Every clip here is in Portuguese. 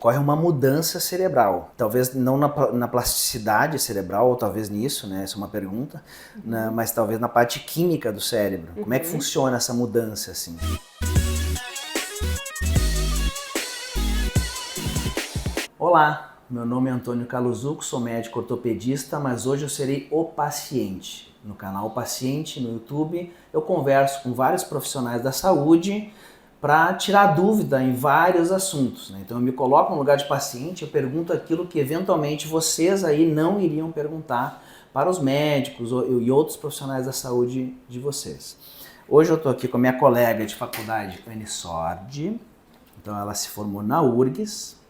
ocorre uma mudança cerebral. Talvez não na plasticidade cerebral, ou talvez nisso, né? Essa é uma pergunta, né? Mas talvez na parte química do cérebro. Como é que funciona essa mudança, assim? Olá, meu nome é Antônio Caluzuco, sou médico ortopedista, mas hoje eu serei o paciente. No canal O Paciente, no YouTube, eu converso com vários profissionais da saúde para tirar dúvida em vários assuntos, né? Então eu me coloco no lugar de paciente, eu pergunto aquilo que eventualmente vocês aí não iriam perguntar para os médicos e outros profissionais da saúde de vocês. Hoje eu estou aqui com a minha colega de faculdade, Anne Sordi. Então ela se formou na URGS,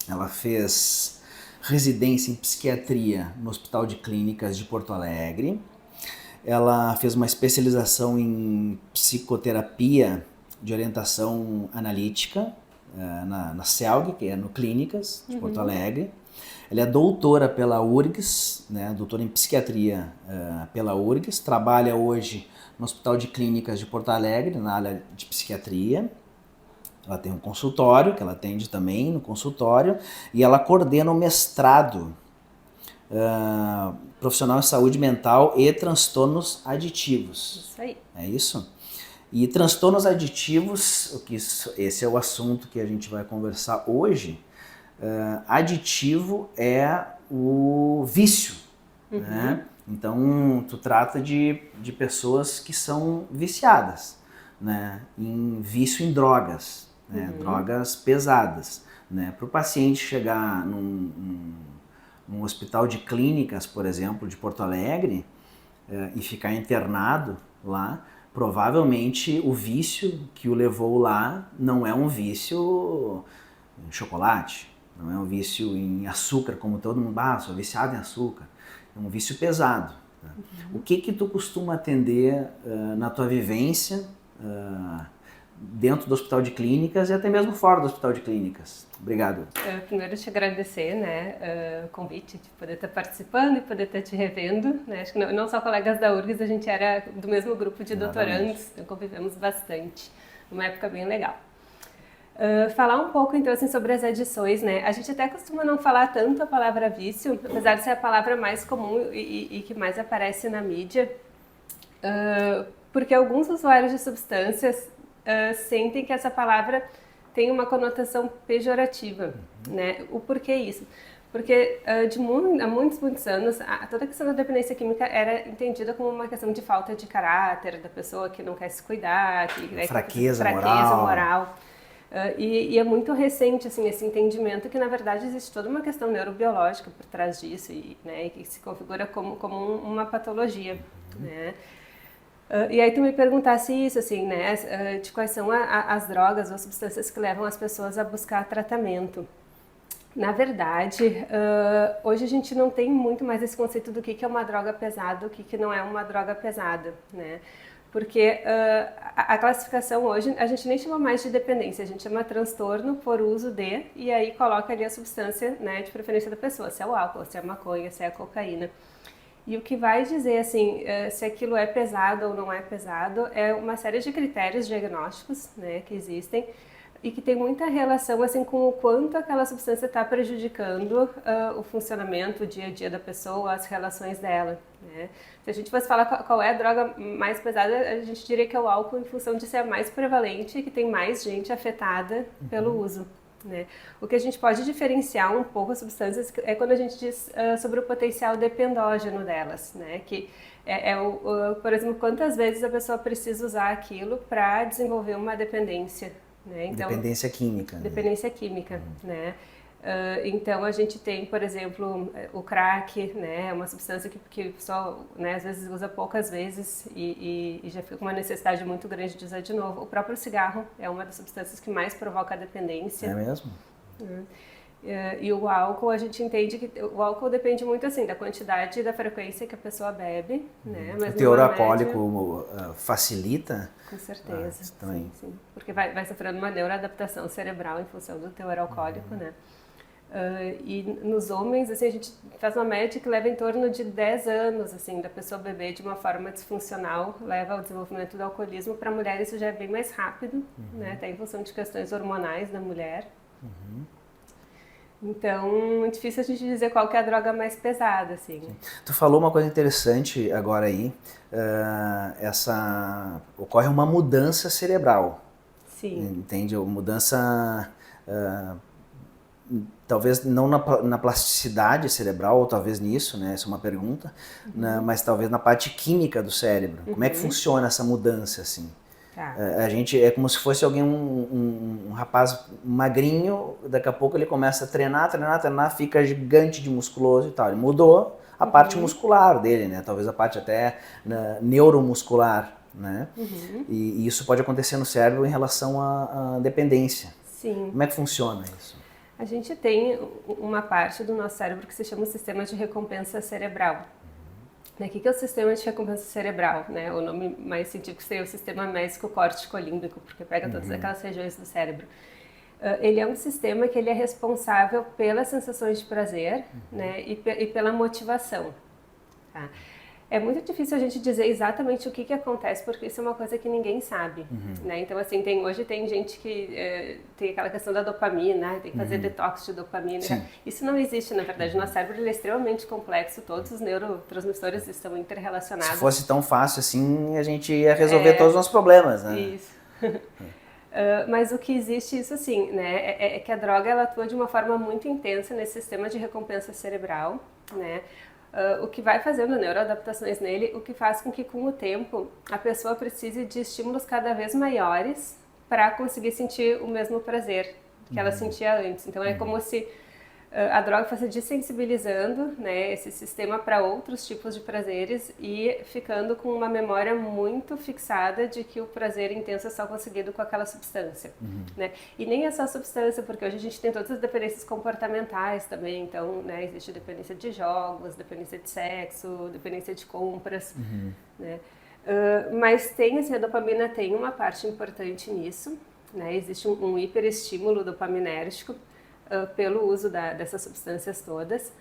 ela fez residência em psiquiatria no Hospital de Clínicas de Porto Alegre. Ela fez uma especialização em psicoterapia de orientação analítica na CELG, que é no Clínicas de Porto Alegre. Ela é doutora pela URGS, né, doutora em psiquiatria pela URGS, trabalha hoje no Hospital de Clínicas de Porto Alegre, na área de psiquiatria. Ela tem um consultório, que ela atende também no consultório, e ela coordena o mestrado profissional em saúde mental e transtornos aditivos. Isso aí. É isso? E transtornos aditivos, esse é o assunto que a gente vai conversar hoje. Aditivo é o vício, né? Então, tu trata de pessoas que são viciadas, né? Em vício em drogas, né? Drogas pesadas, né? Para o paciente chegar num hospital de clínicas, por exemplo, de Porto Alegre, e ficar internado lá, provavelmente o vício que o levou lá não é um vício em chocolate, não é um vício em açúcar, como todo mundo, sou viciado em açúcar. É um vício pesado. Tá? O que tu costuma atender na tua vivência dentro do Hospital de Clínicas e até mesmo fora do Hospital de Clínicas? Obrigado. Primeiro te agradecer, né, o convite de poder estar participando e poder estar te revendo, né? Acho que não só colegas da URGS, a gente era do mesmo grupo de doutorandos, então convivemos bastante, uma época bem legal. Falar um pouco então assim sobre as adições, né? A gente até costuma não falar tanto a palavra vício, apesar de ser a palavra mais comum e que mais aparece na mídia, porque alguns usuários de substâncias sentem que essa palavra tem uma conotação pejorativa, né? O porquê isso? Porque há muitos anos, toda a questão da dependência química era entendida como uma questão de falta de caráter da pessoa que não quer se cuidar, fraqueza moral. E é muito recente assim, esse entendimento que, na verdade, existe toda uma questão neurobiológica por trás disso e que se configura como uma patologia, né? E aí tu me perguntasse isso, assim, né, de quais são as drogas ou as substâncias que levam as pessoas a buscar tratamento. Na verdade, hoje a gente não tem muito mais esse conceito do que é uma droga pesada, o que não é uma droga pesada, né? Porque a classificação hoje, a gente nem chama mais de dependência, a gente chama transtorno por uso de, e aí coloca ali a substância, né, de preferência da pessoa, se é o álcool, se é a maconha, se é a cocaína. E o que vai dizer assim, se aquilo é pesado ou não é pesado é uma série de critérios diagnósticos, né, que existem e que tem muita relação assim com o quanto aquela substância está prejudicando o funcionamento, o dia a dia da pessoa, as relações dela, né? Se a gente fosse falar qual é a droga mais pesada, a gente diria que é o álcool, em função de ser a mais prevalente e que tem mais gente afetada pelo uso, né? O que a gente pode diferenciar um pouco as substâncias é quando a gente diz sobre o potencial dependógeno delas, né? Que por exemplo, quantas vezes a pessoa precisa usar aquilo para desenvolver uma dependência, né? Então, dependência química. Dependência química, né? Então a gente tem, por exemplo, o crack, né? É uma substância que só, né, às vezes usa poucas vezes e já fica com uma necessidade muito grande de usar de novo. O próprio cigarro é uma das substâncias que mais provoca a dependência. É mesmo? E o álcool, a gente entende que o álcool depende muito assim da quantidade e da frequência que a pessoa bebe, né? Mas o teor alcoólico facilita? Com certeza, também. Sim. Porque vai sofrendo uma neuroadaptação cerebral em função do teor alcoólico, né? E nos homens, assim, a gente faz uma média que leva em torno de 10 anos, assim, da pessoa beber de uma forma disfuncional, leva ao desenvolvimento do alcoolismo. Para a mulher isso já é bem mais rápido, né? Até em função de questões hormonais da mulher. Então, é difícil a gente dizer qual que é a droga mais pesada, assim. Tu falou uma coisa interessante agora aí, ocorre uma mudança cerebral, Sim. entende? Mudança, talvez não na plasticidade cerebral, ou talvez nisso, né? Essa é uma pergunta, né? Mas talvez na parte química do cérebro. Como é que funciona essa mudança, assim? Tá. A gente é como se fosse alguém, um rapaz magrinho, daqui a pouco ele começa a treinar, fica gigante de musculoso e tal. Ele mudou a parte muscular dele, né? Talvez a parte até neuromuscular, né? E isso pode acontecer no cérebro em relação à dependência. Sim. Como é que funciona isso? A gente tem uma parte do nosso cérebro que se chama o sistema de recompensa cerebral. O que é o sistema de recompensa cerebral? Né? O nome mais científico seria o sistema mésico-córtico-límbico, porque pega todas aquelas regiões do cérebro. Ele é um sistema que ele é responsável pelas sensações de prazer, né? e pela motivação. Tá? É muito difícil a gente dizer exatamente o que acontece, porque isso é uma coisa que ninguém sabe, né? Então, assim, hoje tem gente que tem aquela questão da dopamina, tem que fazer detox de dopamina. Sim. Isso não existe, na verdade. O nosso cérebro ele é extremamente complexo, todos os neurotransmissores estão interrelacionados. Se fosse tão fácil assim, a gente ia resolver todos os nossos problemas, né? Isso. Mas o que existe, isso sim, né? É que a droga ela atua de uma forma muito intensa nesse sistema de recompensa cerebral, né? O que vai fazendo neuroadaptações nele, o que faz com que com o tempo a pessoa precise de estímulos cada vez maiores para conseguir sentir o mesmo prazer que ela sentia antes. Então é como se a droga fosse desensibilizando, né, esse sistema para outros tipos de prazeres e ficando com uma memória muito fixada de que o prazer intenso é só conseguido com aquela substância. Né? E nem é só substância, porque hoje a gente tem todas as dependências comportamentais também. Então, né, existe dependência de jogos, dependência de sexo, dependência de compras. Né? Mas tem, assim, a dopamina tem uma parte importante nisso. Né? Existe um hiperestímulo dopaminérgico pelo uso dessas substâncias todas.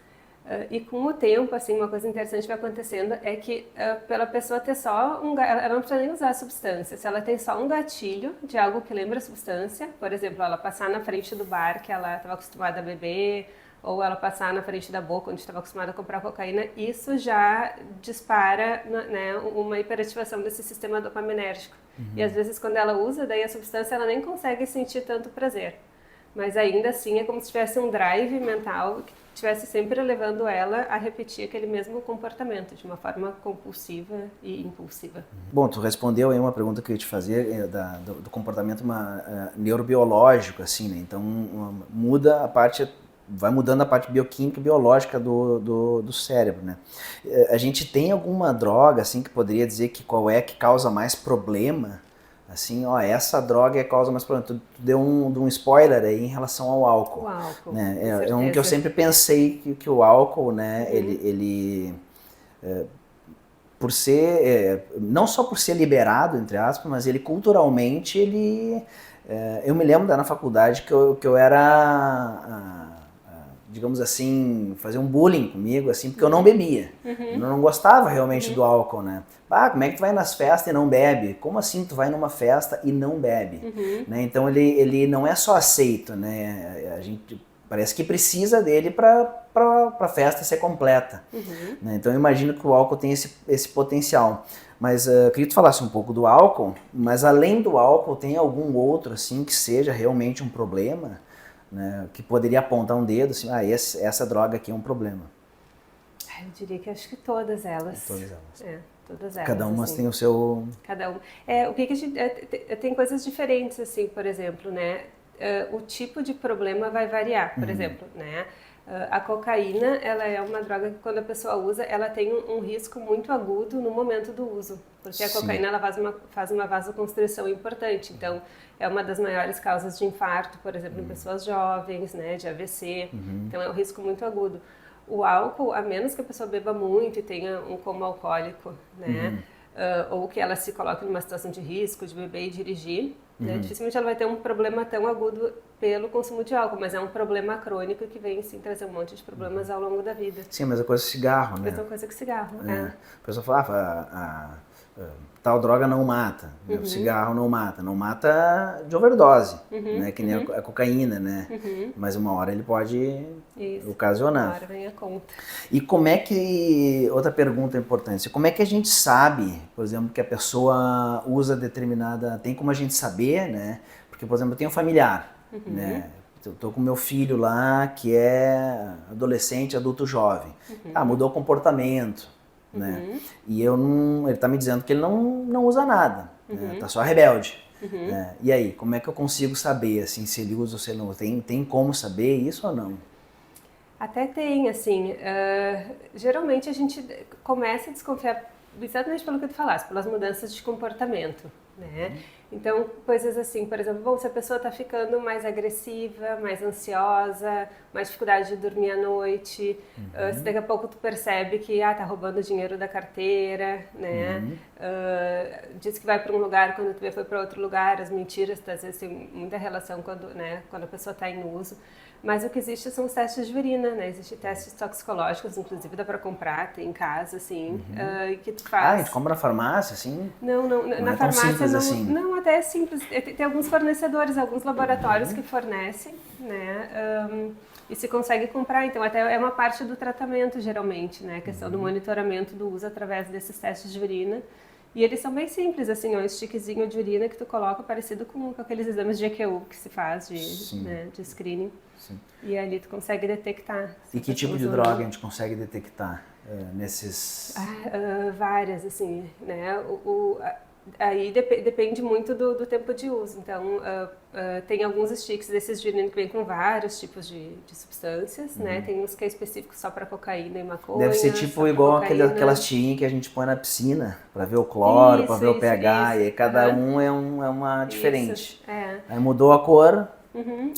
E com o tempo, assim, uma coisa interessante que vai acontecendo é que pela pessoa ter só ela não precisa nem usar a substância. Se ela tem só um gatilho de algo que lembra a substância, por exemplo, ela passar na frente do bar que ela estava acostumada a beber, ou ela passar na frente da boca onde estava acostumada a comprar cocaína, isso já dispara, né, uma hiperativação desse sistema dopaminérgico. E às vezes quando ela usa daí a substância, ela nem consegue sentir tanto prazer. Mas ainda assim é como se tivesse um drive mental que estivesse sempre levando ela a repetir aquele mesmo comportamento de uma forma compulsiva e impulsiva. Bom, tu respondeu aí uma pergunta que eu ia te fazer do comportamento neurobiológico, assim, né? Então vai mudando a parte bioquímica e biológica do cérebro, né? A gente tem alguma droga, assim, que poderia dizer que qual é que causa mais problema? Assim, ó, essa droga é a causa mais problema. Tu deu um spoiler aí em relação ao álcool. O álcool, né? É um que eu sempre pensei que o álcool, né, por ser, não só por ser liberado, entre aspas, mas ele culturalmente, eu me lembro na faculdade que eu era, digamos assim, fazer um bullying comigo, assim, porque eu não bebia. Eu não gostava realmente do álcool, né? Como é que tu vai nas festas e não bebe? Como assim tu vai numa festa e não bebe? Né? Então ele não é só aceito, né? A gente parece que precisa dele para a festa ser completa. Né? Então eu imagino que o álcool tem esse potencial. Mas eu queria que tu falasse um pouco do álcool, mas além do álcool, tem algum outro assim que seja realmente um problema? Né, que poderia apontar um dedo assim, essa droga aqui é um problema. Eu diria que acho que todas elas. Todas elas. Todas elas. Cada uma assim. tem o seu... Cada uma. O que a gente... tem coisas diferentes, assim, por exemplo, né? O tipo de problema vai variar, por exemplo, né? A cocaína, ela é uma droga que quando a pessoa usa, ela tem um risco muito agudo no momento do uso, porque a cocaína ela faz uma vasoconstrição importante, então é uma das maiores causas de infarto, por exemplo, em pessoas jovens, né, de AVC, então é um risco muito agudo. O álcool, a menos que a pessoa beba muito e tenha um coma alcoólico, né, ou que ela se coloque numa situação de risco de beber e dirigir, né, dificilmente ela vai ter um problema tão agudo pelo consumo de álcool, mas é um problema crônico que vem sim trazer um monte de problemas ao longo da vida. Sim, a mesma coisa que cigarro, né? A mesma coisa que cigarro, A pessoa fala, tal droga não mata, né? O cigarro não mata de overdose, né? Que nem a cocaína, né? Mas uma hora ele pode ocasionar. Uma hora vem a conta. E como é que, outra pergunta importante, como é que a gente sabe, por exemplo, que a pessoa usa determinada, tem como a gente saber, né? Porque, por exemplo, eu tenho um familiar, né? Eu tô com meu filho lá, que é adolescente, adulto jovem. Mudou o comportamento, né? E ele tá me dizendo que ele não usa nada, né? Tá só rebelde. Né? E aí, como é que eu consigo saber, assim, se ele usa ou se ele não? Tem como saber isso ou não? Até tem, assim, geralmente a gente começa a desconfiar exatamente pelo que tu falaste, pelas mudanças de comportamento, né? Então, coisas assim, por exemplo, se a pessoa está ficando mais agressiva, mais ansiosa, mais dificuldade de dormir à noite, se daqui a pouco tu percebe que tá roubando dinheiro da carteira, né? Diz que vai para um lugar, quando tu vê foi para outro lugar, as mentiras, às vezes tem muita relação quando a pessoa está em uso. Mas o que existe são os testes de urina, né? Existem testes toxicológicos, inclusive dá para comprar, tem em casa, assim, que tu faz. A gente compra na farmácia, assim? Não, na é farmácia não, assim. não, até é simples. Tem alguns fornecedores, alguns laboratórios que fornecem, né? E se consegue comprar, então até é uma parte do tratamento, geralmente, né? A questão do monitoramento do uso através desses testes de urina. E eles são bem simples, assim, um stickzinho de urina que tu coloca parecido com aqueles exames de EQU que se faz de screening. Sim. E ali tu consegue detectar. E que tipo de droga a gente consegue detectar nesses... Várias, assim, né? Aí depende muito do tempo de uso. Então, tem alguns sticks desses de urina que vem com vários tipos de substâncias, né? Tem uns que é específico só para cocaína e maconha. Deve ser tipo igual aquelas tirinhas que a gente põe na piscina para ver o cloro, para ver o pH, e aí cada um é uma diferente. Aí mudou a cor...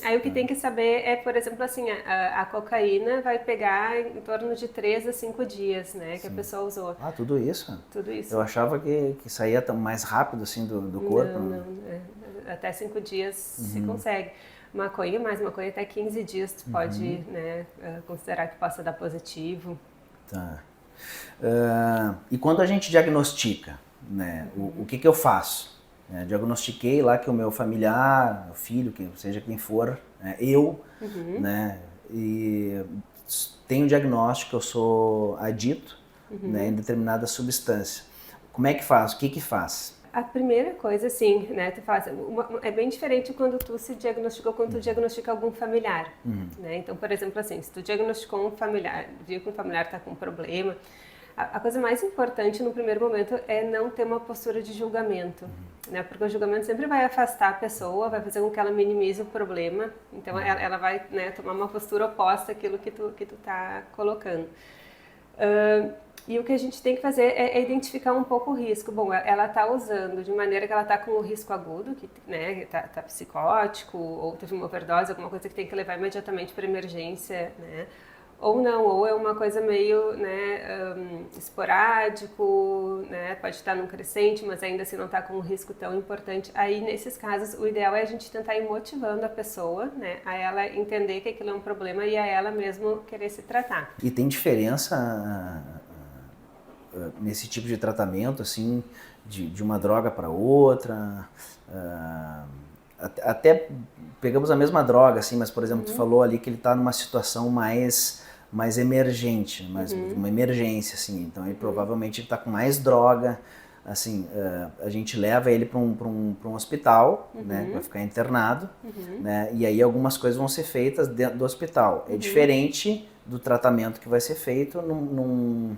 Aí o que tem que saber é, por exemplo, assim, a cocaína vai pegar em torno de 3 a 5 dias, né, que a pessoa usou. Tudo isso? Tudo isso. Eu achava que saía mais rápido, assim, do corpo. Não. Até 5 dias se consegue. Maconha até 15 dias tu pode, né, considerar que possa dar positivo. Tá. E quando a gente diagnostica, né, o que eu faço? Diagnostiquei lá que o meu familiar, meu filho, que seja quem for, né, e tenho diagnóstico, eu sou adito, né, em determinada substância. Como é que faz? O que faz? A primeira coisa, assim, né, tu faz, é bem diferente quando tu se diagnosticou, quando tu diagnostica algum familiar, né? Então, por exemplo, assim, se tu diagnosticou um familiar, viu que um familiar está com um problema, a coisa mais importante no primeiro momento é não ter uma postura de julgamento, né? Porque o julgamento sempre vai afastar a pessoa, vai fazer com que ela minimize o problema, então ela vai, né, tomar uma postura oposta àquilo que tu tá colocando. E o que a gente tem que fazer é identificar um pouco o risco. Bom, ela está usando de maneira que ela está com o risco agudo, que né, tá psicótico, ou teve uma overdose, alguma coisa que tem que levar imediatamente para emergência, né? Ou não, ou é uma coisa meio, né, esporádico, né, pode estar num crescente, mas ainda assim não está com um risco tão importante. Aí, nesses casos, o ideal é a gente tentar ir motivando a pessoa, né, a ela entender que aquilo é um problema e a ela mesmo querer se tratar. E tem diferença nesse tipo de tratamento, assim, de uma droga para outra? Até pegamos a mesma droga, assim, mas, por exemplo, tu falou ali que ele está numa situação mais emergente, uma emergência, assim, então ele provavelmente está com mais droga, assim, a gente leva ele para um hospital, né, vai ficar internado, né, e aí algumas coisas vão ser feitas dentro do hospital. É diferente do tratamento que vai ser feito num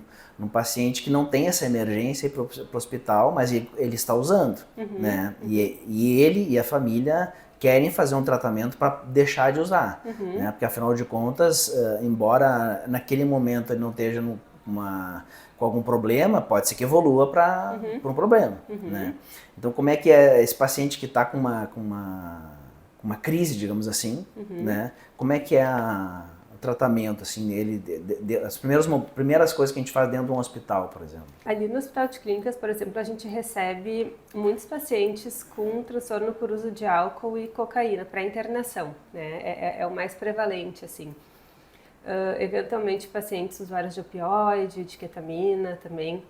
paciente que não tem essa emergência para o hospital, mas ele está usando, né, e ele e a família querem fazer um tratamento para deixar de usar, né? Porque afinal de contas, embora naquele momento ele não esteja com algum problema, pode ser que evolua para um problema, né? Então, como é que é esse paciente que está com uma crise, digamos assim, né? Como é que é o tratamento, assim, nele, as primeiras coisas que a gente faz dentro de um hospital, por exemplo? Ali no Hospital de Clínicas, por exemplo, a gente recebe muitos pacientes com transtorno por uso de álcool e cocaína para internação, né? É o mais prevalente, assim. Eventualmente, pacientes usuários de opioide, de ketamina também.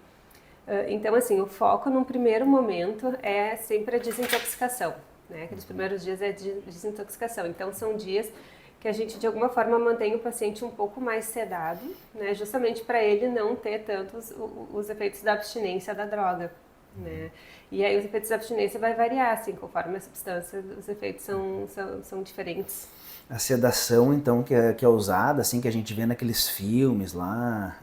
Então, assim, o foco num primeiro momento é sempre a desintoxicação, né? Aqueles primeiros dias é de desintoxicação. Então, são dias que a gente, de alguma forma, mantém o paciente um pouco mais sedado, né? Justamente para ele não ter tantos os efeitos da abstinência da droga, né? E aí os efeitos da abstinência vai variar, assim, conforme a substância, os efeitos são diferentes. A sedação, então, que é usada, assim, que a gente vê naqueles filmes lá,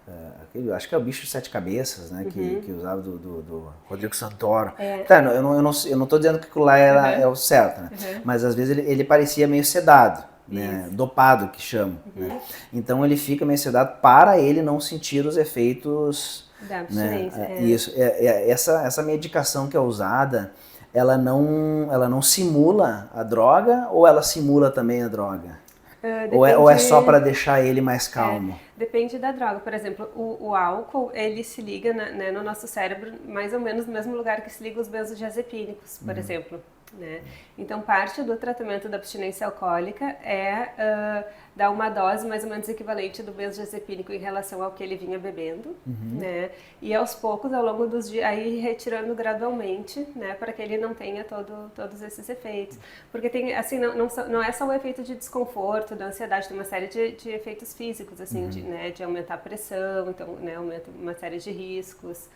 acho que é o Bicho de Sete Cabeças, né, que usava do Rodrigo Santoro. Tá, eu não tô dizendo que aquilo lá é o certo, né, mas às vezes ele parecia meio sedado, né, dopado, que chama. Né? Então ele fica meio sedado para ele não sentir os efeitos... Da abstinência, né? Isso, essa medicação que é usada... Ela não simula a droga ou ela simula também a droga? Ou é só para deixar ele mais calmo? Depende da droga. Por exemplo, o álcool, ele se liga né, no nosso cérebro mais ou menos no mesmo lugar que se liga os benzodiazepínicos, por exemplo. Né? Então, parte do tratamento da abstinência alcoólica é dar uma dose mais ou menos equivalente do benzodiazepínico em relação ao que ele vinha bebendo, né? E aos poucos, ao longo dos dias, aí retirando gradualmente, né? Para que ele não tenha todos esses efeitos. Porque tem, assim, não é só o efeito de desconforto, da ansiedade, tem uma série de efeitos físicos, assim, de aumentar a pressão, então, né? Aumenta uma série de riscos.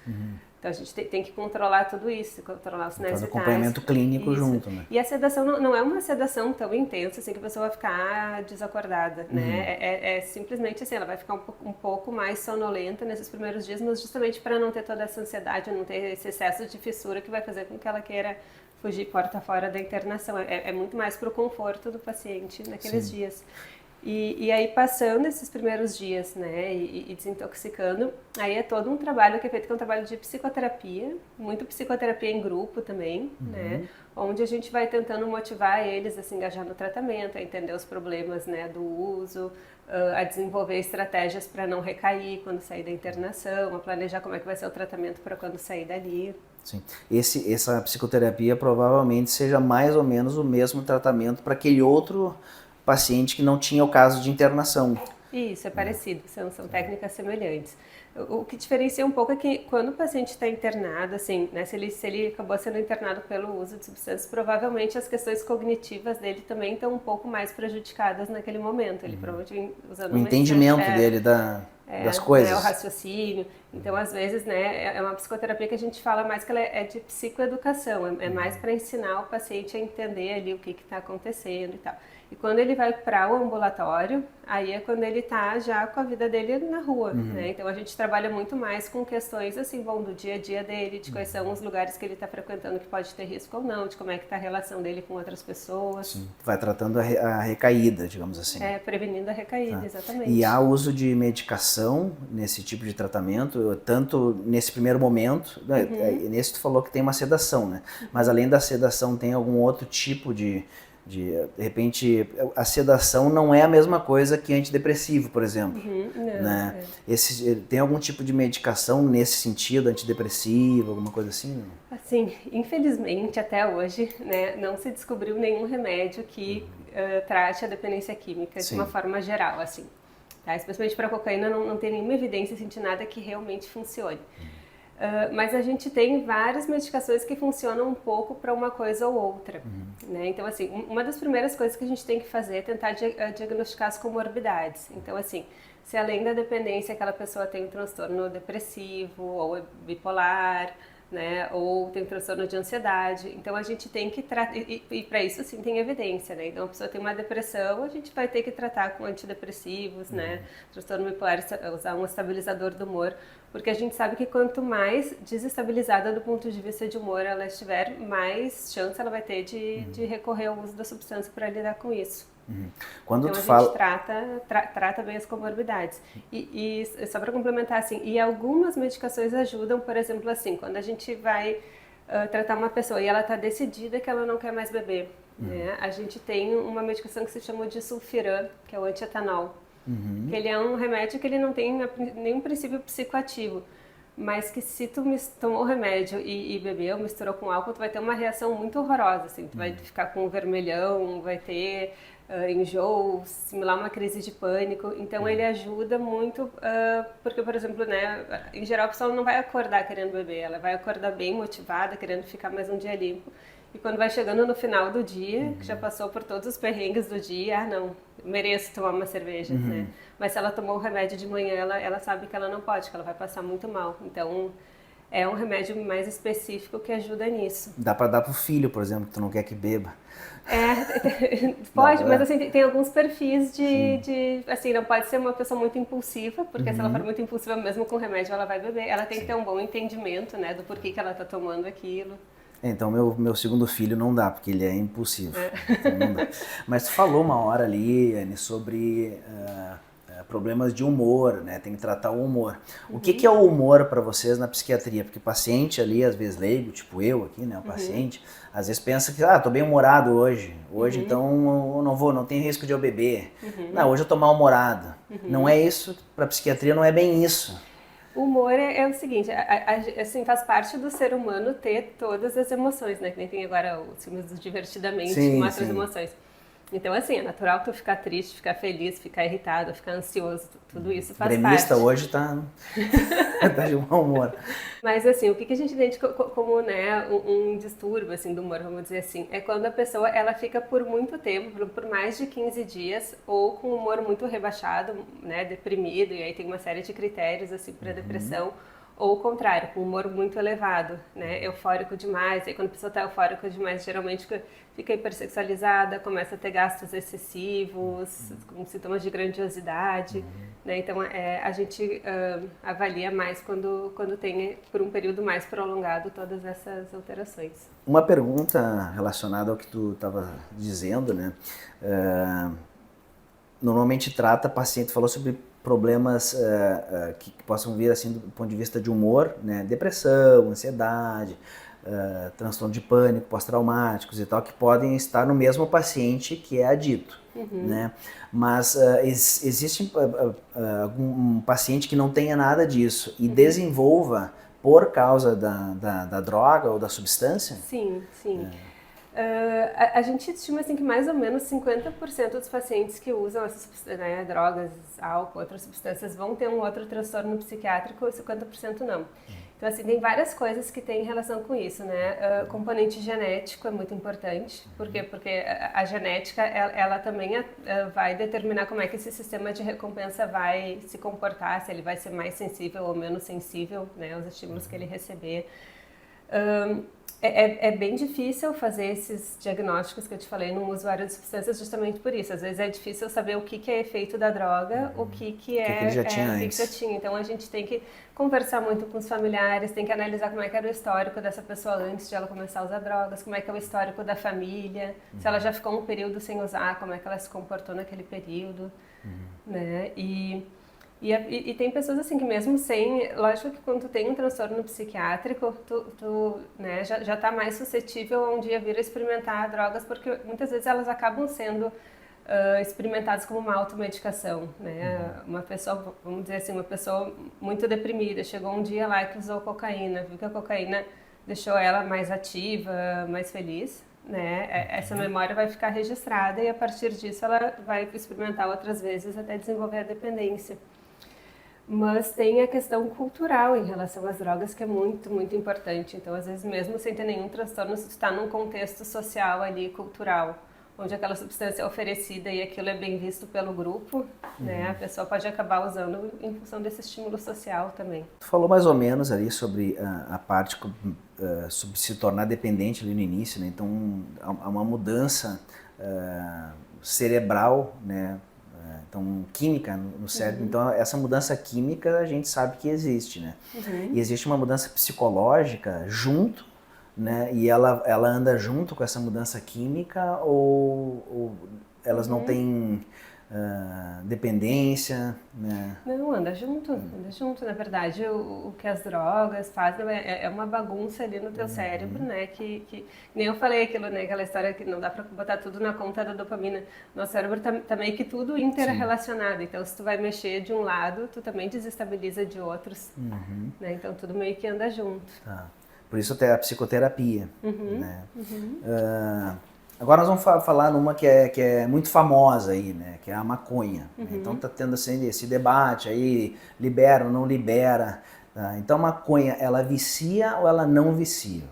Então a gente tem que controlar tudo isso, controlar os sinais vitais. Faz acompanhamento clínico junto, né? E a sedação não é uma sedação tão intensa assim que a pessoa vai ficar desacordada, né? É simplesmente assim, ela vai ficar um pouco mais sonolenta nesses primeiros dias, mas justamente para não ter toda essa ansiedade, não ter esse excesso de fissura que vai fazer com que ela queira fugir porta fora da internação. É muito mais para o conforto do paciente naqueles dias. E aí, passando esses primeiros dias, né, e desintoxicando, aí é todo um trabalho que é feito, que é um trabalho de psicoterapia, muito psicoterapia em grupo também, né, onde a gente vai tentando motivar eles a se engajar no tratamento, a entender os problemas, né, do uso, a desenvolver estratégias para não recair quando sair da internação, a planejar como é que vai ser o tratamento para quando sair dali. Sim. Essa psicoterapia provavelmente seja mais ou menos o mesmo tratamento para aquele outro paciente que não tinha o caso de internação. Isso, é parecido, são técnicas semelhantes. O que diferencia um pouco é que quando o paciente está internado, assim, né, se ele acabou sendo internado pelo uso de substâncias, provavelmente as questões cognitivas dele também estão um pouco mais prejudicadas naquele momento. Ele provavelmente usando o entendimento dele das coisas. O raciocínio. Então, às vezes, né, é uma psicoterapia que a gente fala mais que ela é de psicoeducação, é mais para ensinar o paciente a entender ali o que está acontecendo e tal. E quando ele vai para o ambulatório, aí é quando ele está já com a vida dele na rua, né? Então a gente trabalha muito mais com questões assim, do dia a dia dele, de quais são os lugares que ele está frequentando que pode ter risco ou não, de como é que está a relação dele com outras pessoas. Sim. Vai tratando a recaída, digamos assim. Prevenindo a recaída, exatamente. E há uso de medicação nesse tipo de tratamento, tanto nesse primeiro momento, nesse tu falou que tem uma sedação, né? Mas além da sedação tem algum outro tipo de repente, a sedação não é a mesma coisa que antidepressivo, por exemplo. Né? Tem algum tipo de medicação nesse sentido, antidepressivo, alguma coisa assim? Não? Assim, infelizmente, até hoje, né, não se descobriu nenhum remédio que trate a dependência química de uma forma geral, assim. Tá? Especialmente para a cocaína, não tem nenhuma evidência assim, de nada que realmente funcione. Mas a gente tem várias medicações que funcionam um pouco para uma coisa ou outra, né? Então, assim, uma das primeiras coisas que a gente tem que fazer é tentar diagnosticar as comorbidades. Então, assim, se além da dependência aquela pessoa tem um transtorno depressivo ou bipolar, né, ou tem transtorno de ansiedade, então a gente tem que tratar, e para isso sim tem evidência, né, então a pessoa tem uma depressão, a gente vai ter que tratar com antidepressivos, né, transtorno bipolar, usar um estabilizador do humor, porque a gente sabe que quanto mais desestabilizada do ponto de vista de humor ela estiver, mais chance ela vai ter de recorrer ao uso da substância para lidar com isso. Quando então tu a gente trata bem as comorbidades. E só para complementar, assim, e algumas medicações ajudam, por exemplo, assim, quando a gente vai tratar uma pessoa e ela está decidida que ela não quer mais beber, né? A gente tem uma medicação que se chama de sulfiram, que é o antietanol, que ele é um remédio que ele não tem nenhum princípio psicoativo, mas que se tu tomou o remédio e bebeu, misturou com álcool, tu vai ter uma reação muito horrorosa, assim, tu vai ficar com vermelhão, vai ter enjoo, simular uma crise de pânico. Então ele ajuda muito, porque, por exemplo, né, em geral a pessoa não vai acordar querendo beber, ela vai acordar bem motivada, querendo ficar mais um dia limpo. E quando vai chegando no final do dia, que já passou por todos os perrengues do dia, não, mereço tomar uma cerveja, né? Mas se ela tomou o remédio de manhã, ela sabe que ela não pode, que ela vai passar muito mal. Então é um remédio mais específico que ajuda nisso. Dá para dar pro filho, por exemplo, que tu não quer que beba. Pode, mas assim, tem alguns perfis de, assim, não pode ser uma pessoa muito impulsiva, porque se ela for muito impulsiva, mesmo com remédio, ela vai beber. Ela tem que ter um bom entendimento, né, do porquê que ela tá tomando aquilo. Então, meu segundo filho não dá, porque ele é impulsivo. Então não dá. Mas tu falou uma hora ali, Anne, sobre problemas de humor, né? Tem que tratar o humor. O que é o humor para vocês na psiquiatria? Porque o paciente ali, às vezes leigo, tipo eu aqui, né? O paciente, às vezes pensa que, tô bem humorado hoje. Hoje, então, eu não vou, não tem risco de eu beber. Não, hoje eu tô mal-humorado. Não é isso, para psiquiatria não é bem isso. O humor é o seguinte, assim, faz parte do ser humano ter todas as emoções, né? Que nem tem agora os filmes do Divertidamente, mostra as emoções. Então, assim, é natural tu ficar triste, ficar feliz, ficar irritado, ficar ansioso, tudo isso faz parte. O gremista hoje tá de mau humor. Mas, assim, o que a gente entende como, né, um distúrbio, assim, do humor, vamos dizer assim, é quando a pessoa, ela fica por muito tempo, por mais de 15 dias, ou com o humor muito rebaixado, né, deprimido, e aí tem uma série de critérios, assim, para depressão, ou o contrário, com humor muito elevado, né, eufórico demais. Aí quando a pessoa está eufórica demais, geralmente fica hipersexualizada, começa a ter gastos excessivos, com sintomas de grandiosidade, né? Então a gente avalia mais quando tem, por um período mais prolongado, todas essas alterações. Uma pergunta relacionada ao que tu estava dizendo, né? Normalmente trata paciente, falou sobre problemas que possam vir assim do ponto de vista de humor, né? Depressão, ansiedade, transtorno de pânico, pós-traumáticos e tal, que podem estar no mesmo paciente que é adito, né? Mas existe algum paciente que não tenha nada disso e desenvolva por causa da droga ou da substância? Sim, sim. A gente estima assim, que mais ou menos 50% dos pacientes que usam essas, né, drogas, álcool, outras substâncias vão ter um outro transtorno psiquiátrico e 50% não. Então, assim, tem várias coisas que têm relação com isso, né? Componente genético é muito importante. Por quê? Porque a genética, ela também vai determinar como é que esse sistema de recompensa vai se comportar, se ele vai ser mais sensível ou menos sensível, né, aos estímulos que ele receber. É bem difícil fazer esses diagnósticos que eu te falei num usuário de substâncias justamente por isso. Às vezes é difícil saber o que é efeito da droga, o que é... O que ele já tinha antes. Que já tinha. Então a gente tem que conversar muito com os familiares, tem que analisar como é que era o histórico dessa pessoa antes de ela começar a usar drogas, como é que é o histórico da família, se ela já ficou um período sem usar, como é que ela se comportou naquele período, né? E tem pessoas assim que mesmo sem, lógico que quando tu tem um transtorno psiquiátrico, tu né, já tá mais suscetível a um dia vir a experimentar drogas, porque muitas vezes elas acabam sendo experimentadas como uma automedicação, né? Uma pessoa, vamos dizer assim, uma pessoa muito deprimida, chegou um dia lá que usou cocaína, viu que a cocaína deixou ela mais ativa, mais feliz, né? Essa memória vai ficar registrada e a partir disso ela vai experimentar outras vezes até desenvolver a dependência. Mas tem a questão cultural em relação às drogas, que é muito, muito importante. Então, às vezes, mesmo sem ter nenhum transtorno, se tu está num contexto social ali, cultural, onde aquela substância é oferecida e aquilo é bem visto pelo grupo, né, a pessoa pode acabar usando em função desse estímulo social também. Tu falou mais ou menos ali sobre a parte sobre se tornar dependente ali no início, né? Então, há uma mudança cerebral, né? Então, química no cérebro. Então, essa mudança química a gente sabe que existe, né? E existe uma mudança psicológica junto, né? E ela anda junto com essa mudança química ou elas não têm dependência, né? Não, anda junto, na verdade. O que as drogas fazem é uma bagunça ali no teu cérebro, né? Que nem eu falei aquilo, né? Aquela história que não dá pra botar tudo na conta da dopamina. Nosso cérebro tá meio que tudo interrelacionado. Então, se tu vai mexer de um lado, tu também desestabiliza de outros, né? Então, tudo meio que anda junto. Tá. Por isso até a psicoterapia, né? Agora nós vamos falar numa que é muito famosa aí, né? Que é a maconha. Então tá tendo assim, esse debate aí, libera ou não libera. Tá? Então a maconha, ela vicia ou ela não vicia?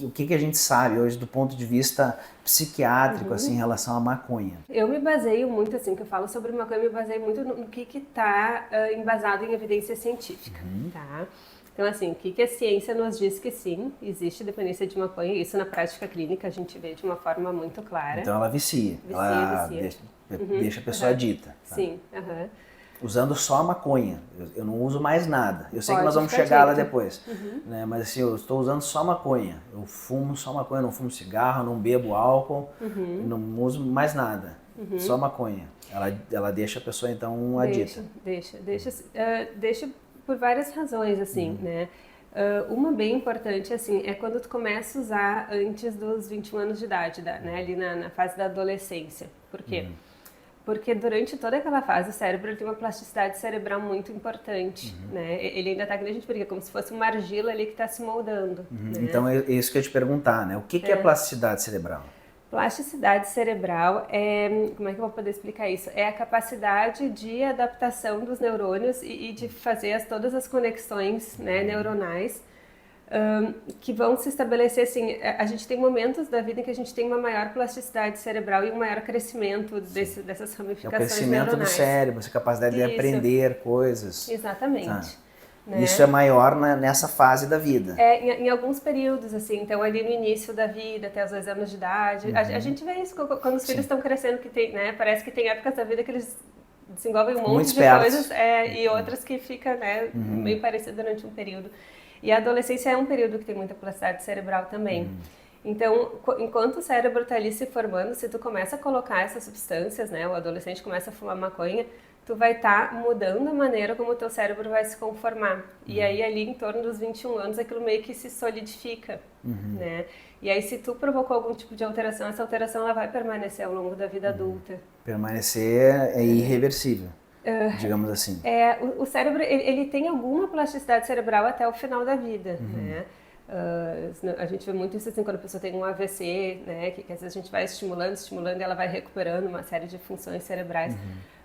O que a gente sabe hoje do ponto de vista psiquiátrico assim, em relação à maconha? Eu me baseio muito, assim, que eu falo sobre maconha, eu me baseio muito no que está embasado em evidência científica, tá? Então, assim, o que a ciência nos diz que sim, existe dependência de maconha, isso na prática clínica a gente vê de uma forma muito clara. Então ela vicia, ela vicia. deixa a pessoa adicta. Tá? Sim, Usando só a maconha, eu não uso mais nada. Eu sei que Pode nós vamos ficar chegar lá adicto. depois, né? Mas assim, eu estou usando só maconha, eu fumo só maconha, eu não fumo cigarro, não bebo álcool, não uso mais nada, só maconha. Ela deixa a pessoa então adicta. Deixa por várias razões, assim, né? Uma bem importante, assim, é quando tu começa a usar antes dos 21 anos de idade, né? Ali na fase da adolescência. Por quê? Porque durante toda aquela fase o cérebro ele tem uma plasticidade cerebral muito importante, né? Ele ainda está, que a gente brinca, como se fosse uma argila ali que está se moldando. Né? Então é isso que eu ia te perguntar, né? O que é plasticidade cerebral? Plasticidade cerebral é, como é que eu vou poder explicar isso? É a capacidade de adaptação dos neurônios e de fazer todas as conexões, né, neuronais que vão se estabelecer assim. A gente tem momentos da vida em que a gente tem uma maior plasticidade cerebral e um maior crescimento dessas É o ramificações crescimento neuronais. do cérebro, essa capacidade de aprender coisas. Exatamente. Tá. Né? Isso é maior nessa fase da vida. Em alguns períodos, assim, então ali no início da vida, até os 2 anos de idade, a gente vê isso quando os filhos estão crescendo, que tem, né, parece que tem épocas da vida que eles desenvolvem um monte de coisas e outras que fica, né, meio parecido durante um período. E a adolescência é um período que tem muita plasticidade cerebral também. Então, enquanto o cérebro está ali se formando, se tu começa a colocar essas substâncias, né, o adolescente começa a fumar maconha, tu vai estar mudando a maneira como o teu cérebro vai se conformar. E aí, ali em torno dos 21 anos, aquilo meio que se solidifica, né? E aí, se tu provocou algum tipo de alteração, essa alteração ela vai permanecer ao longo da vida adulta. Permanecer é irreversível, digamos assim. O cérebro, ele tem alguma plasticidade cerebral até o final da vida, né? A gente vê muito isso assim, quando a pessoa tem um AVC, né? Que às vezes a gente vai estimulando, e ela vai recuperando uma série de funções cerebrais.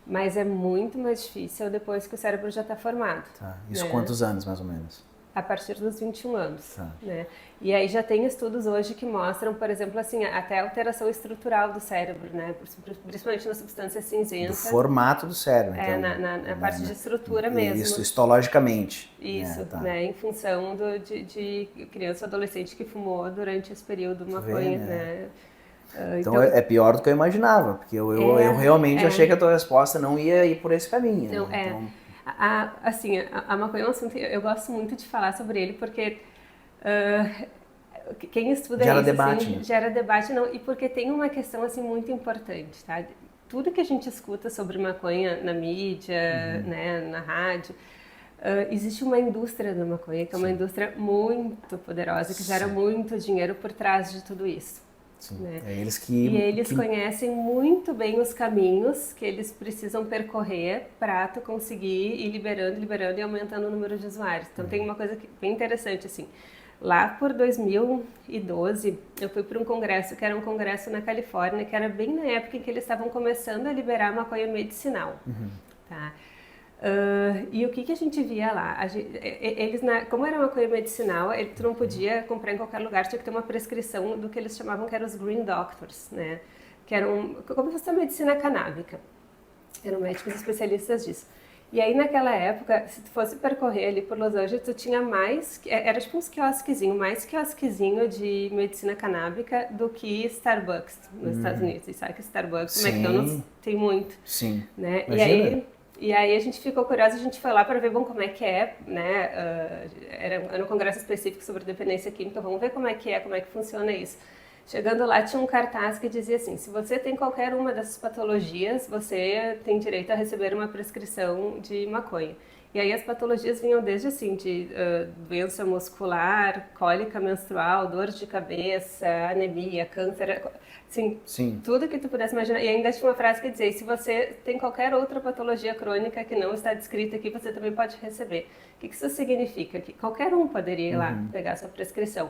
Mas é muito mais difícil depois que o cérebro já está formado. Tá. Isso né? quantos anos, mais ou menos? A partir dos 21 anos. Tá. Né? E aí já tem estudos hoje que mostram, por exemplo, assim, até alteração estrutural do cérebro, né? Principalmente na substância cinzenta. Do formato do cérebro. Então, na parte de estrutura mesmo. Isso, histologicamente. Isso, tá. né? Em função de criança ou adolescente que fumou durante esse período maconha, né? Então é pior do que eu imaginava, porque eu realmente achei que a tua resposta não ia ir por esse caminho. Não, né? Então... A maconha é um assunto, eu gosto muito de falar sobre ele, porque quem estuda gera isso, debate, assim, né? gera debate, não, e porque tem uma questão assim, muito importante, tá? Tudo que a gente escuta sobre maconha na mídia, né, na rádio, existe uma indústria da maconha, que é uma indústria muito poderosa, que gera muito dinheiro por trás de tudo isso. Né? É eles E eles conhecem muito bem os caminhos que eles precisam percorrer para tu conseguir ir liberando e aumentando o número de usuários. Então tem uma coisa bem interessante assim. Lá por 2012, eu fui para um congresso que era um congresso na Califórnia, que era bem na época em que eles estavam começando a liberar maconha medicinal. Tá? E o que a gente via lá? Como era uma maconha medicinal, tu não podia comprar em qualquer lugar, tinha que ter uma prescrição do que eles chamavam que eram os Green Doctors, né? Que eram como se fosse a medicina canábica. Eram médicos especialistas disso. E aí naquela época, se tu fosse percorrer ali por Los Angeles, tu tinha era tipo uns mais quiosquezinho de medicina canábica do que Starbucks nos Estados Unidos. E sabe que Starbucks, o McDonald's tem muito. Sim. Né? Imagina. E aí a gente ficou curiosa, a gente foi lá para ver como é que é, né? Era um congresso específico sobre dependência química, vamos ver como é que funciona isso. Chegando lá tinha um cartaz que dizia assim, se você tem qualquer uma dessas patologias, você tem direito a receber uma prescrição de maconha. E aí as patologias vinham desde assim, de doença muscular, cólica menstrual, dor de cabeça, anemia, câncer, assim, Sim. Tudo que tu pudesse imaginar. E ainda tinha uma frase que dizia, se você tem qualquer outra patologia crônica que não está descrita aqui, você também pode receber. O que isso significa? Que qualquer um poderia ir lá pegar a sua prescrição.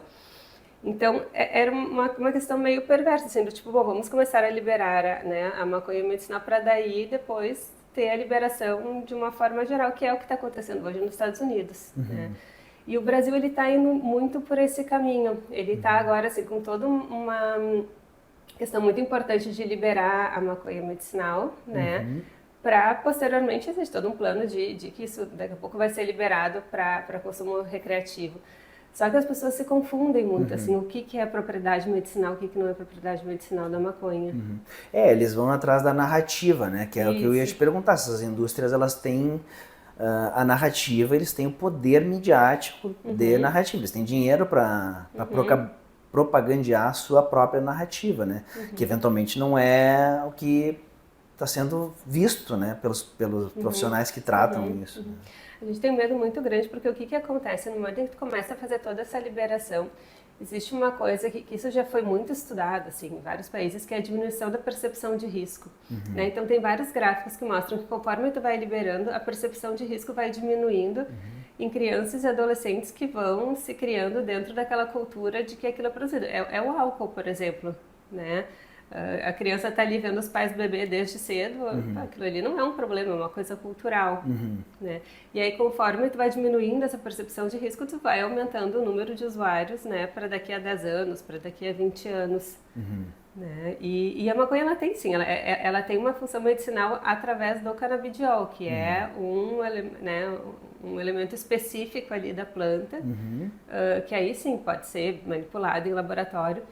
Então, era uma questão meio perversa, assim, do tipo, bom, vamos começar a liberar né, a maconha medicinal para daí depois ter a liberação de uma forma geral, que é o que está acontecendo hoje nos Estados Unidos, né? E o Brasil, ele está indo muito por esse caminho. Ele está agora, assim, com toda uma questão muito importante de liberar a maconha medicinal, né? Para posteriormente existe todo um plano de que isso daqui a pouco vai ser liberado para consumo recreativo. Só que as pessoas se confundem muito, assim, o que é propriedade medicinal, o que não é propriedade medicinal da maconha. Eles vão atrás da narrativa, né? Que é o que eu ia te perguntar. Essas indústrias, elas têm a narrativa, eles têm o poder midiático de narrativa. Eles têm dinheiro para propagandear a sua própria narrativa, né? Que eventualmente não é o que está sendo visto, né? Pelos profissionais que tratam isso. Né? A gente tem um medo muito grande, porque o que acontece no momento em que tu começa a fazer toda essa liberação, existe uma coisa que isso já foi muito estudado, assim, em vários países, que é a diminuição da percepção de risco. Né? Então tem vários gráficos que mostram que conforme tu vai liberando, a percepção de risco vai diminuindo em crianças e adolescentes que vão se criando dentro daquela cultura de que aquilo é produzido. É o álcool, por exemplo, né? A criança está ali vendo os pais beber desde cedo, aquilo ali não é um problema, é uma coisa cultural, né? E aí conforme tu vai diminuindo essa percepção de risco, tu vai aumentando o número de usuários, né, para daqui a 10 anos, para daqui a 20 anos. Né? E a maconha, ela tem sim, ela tem uma função medicinal através do canabidiol, que é um elemento específico ali da planta, que aí sim pode ser manipulado em laboratório,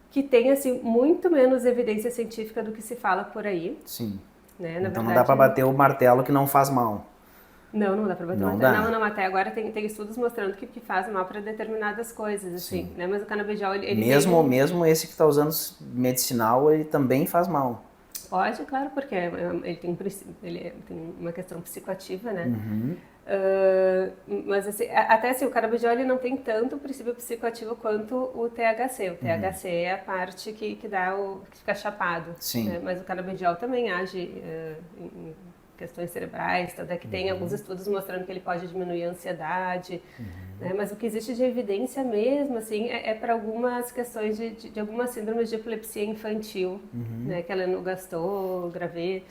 que tem assim muito menos evidência científica do que se fala por aí. Sim. Né? Então verdade, não dá para bater o martelo que não faz mal. Não dá para bater o martelo. Não, até agora tem estudos mostrando que faz mal para determinadas coisas, assim, né? Mas o canabidiol, ele mesmo esse que está usando medicinal, ele também faz mal. Pode, claro, porque ele tem uma questão psicoativa, né? Mas assim, até assim, o canabidiol ele não tem tanto princípio psicoativo quanto o THC. O THC é a parte que fica chapado. Sim. Né? Mas o canabidiol também age em questões cerebrais, tanto é que tem alguns estudos mostrando que ele pode diminuir a ansiedade, né? Mas o que existe de evidência mesmo, assim, é para algumas questões de algumas síndromes de epilepsia infantil, né? Que é Lennox-Gastaut, Dravet,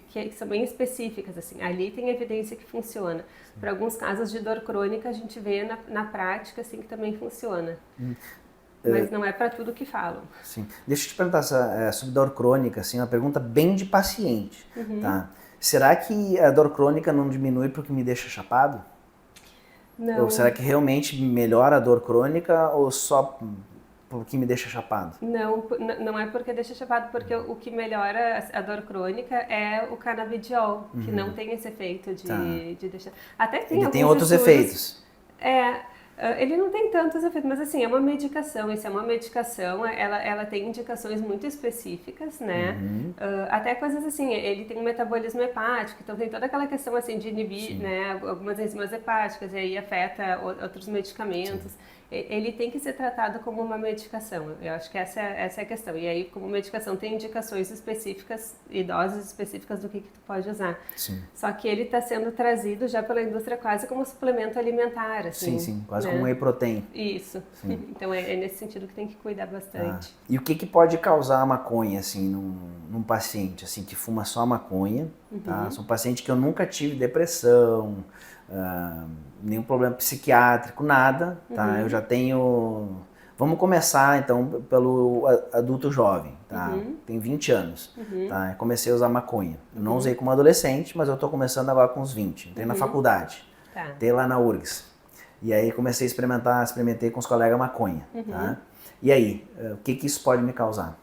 que são bem específicas, assim. Ali tem evidência que funciona. Para alguns casos de dor crônica, a gente vê na prática, assim, que também funciona. Mas não é para tudo que falam. Sim. Deixa eu te perguntar sobre dor crônica, assim, uma pergunta bem de paciente, tá? Será que a dor crônica não diminui porque me deixa chapado? Não. Ou será que realmente melhora a dor crônica ou só porque me deixa chapado? Não é porque deixa chapado, porque o que melhora a dor crônica é o canabidiol, que não tem esse efeito de deixar... Até tem Ele tem outros efeitos. Ele não tem tantos efeitos, mas assim, é uma medicação, isso é uma medicação, ela tem indicações muito específicas, né? Até coisas assim, ele tem um metabolismo hepático, então tem toda aquela questão assim de inibir, né, algumas enzimas hepáticas, e aí afeta outros medicamentos. Ele tem que ser tratado como uma medicação, eu acho que essa é a questão. E aí, como medicação, tem indicações específicas e doses específicas do que tu pode usar. Sim. Só que ele está sendo trazido já pela indústria quase como suplemento alimentar, assim. Sim, quase como whey protein. Isso. Então é nesse sentido que tem que cuidar bastante. E o que pode causar a maconha, assim, num paciente, assim, que fuma só maconha, tá? Sou um paciente que eu nunca tive depressão, nenhum problema psiquiátrico, nada, tá? Eu já tenho... Vamos começar, então, pelo adulto jovem, tá? Tem 20 anos, tá? Eu comecei a usar maconha. Eu não usei como adolescente, mas eu tô começando agora com uns 20. Entrei na faculdade, entrei lá na URGS. E aí comecei a experimentei com os colegas maconha, tá? E aí, o que isso pode me causar?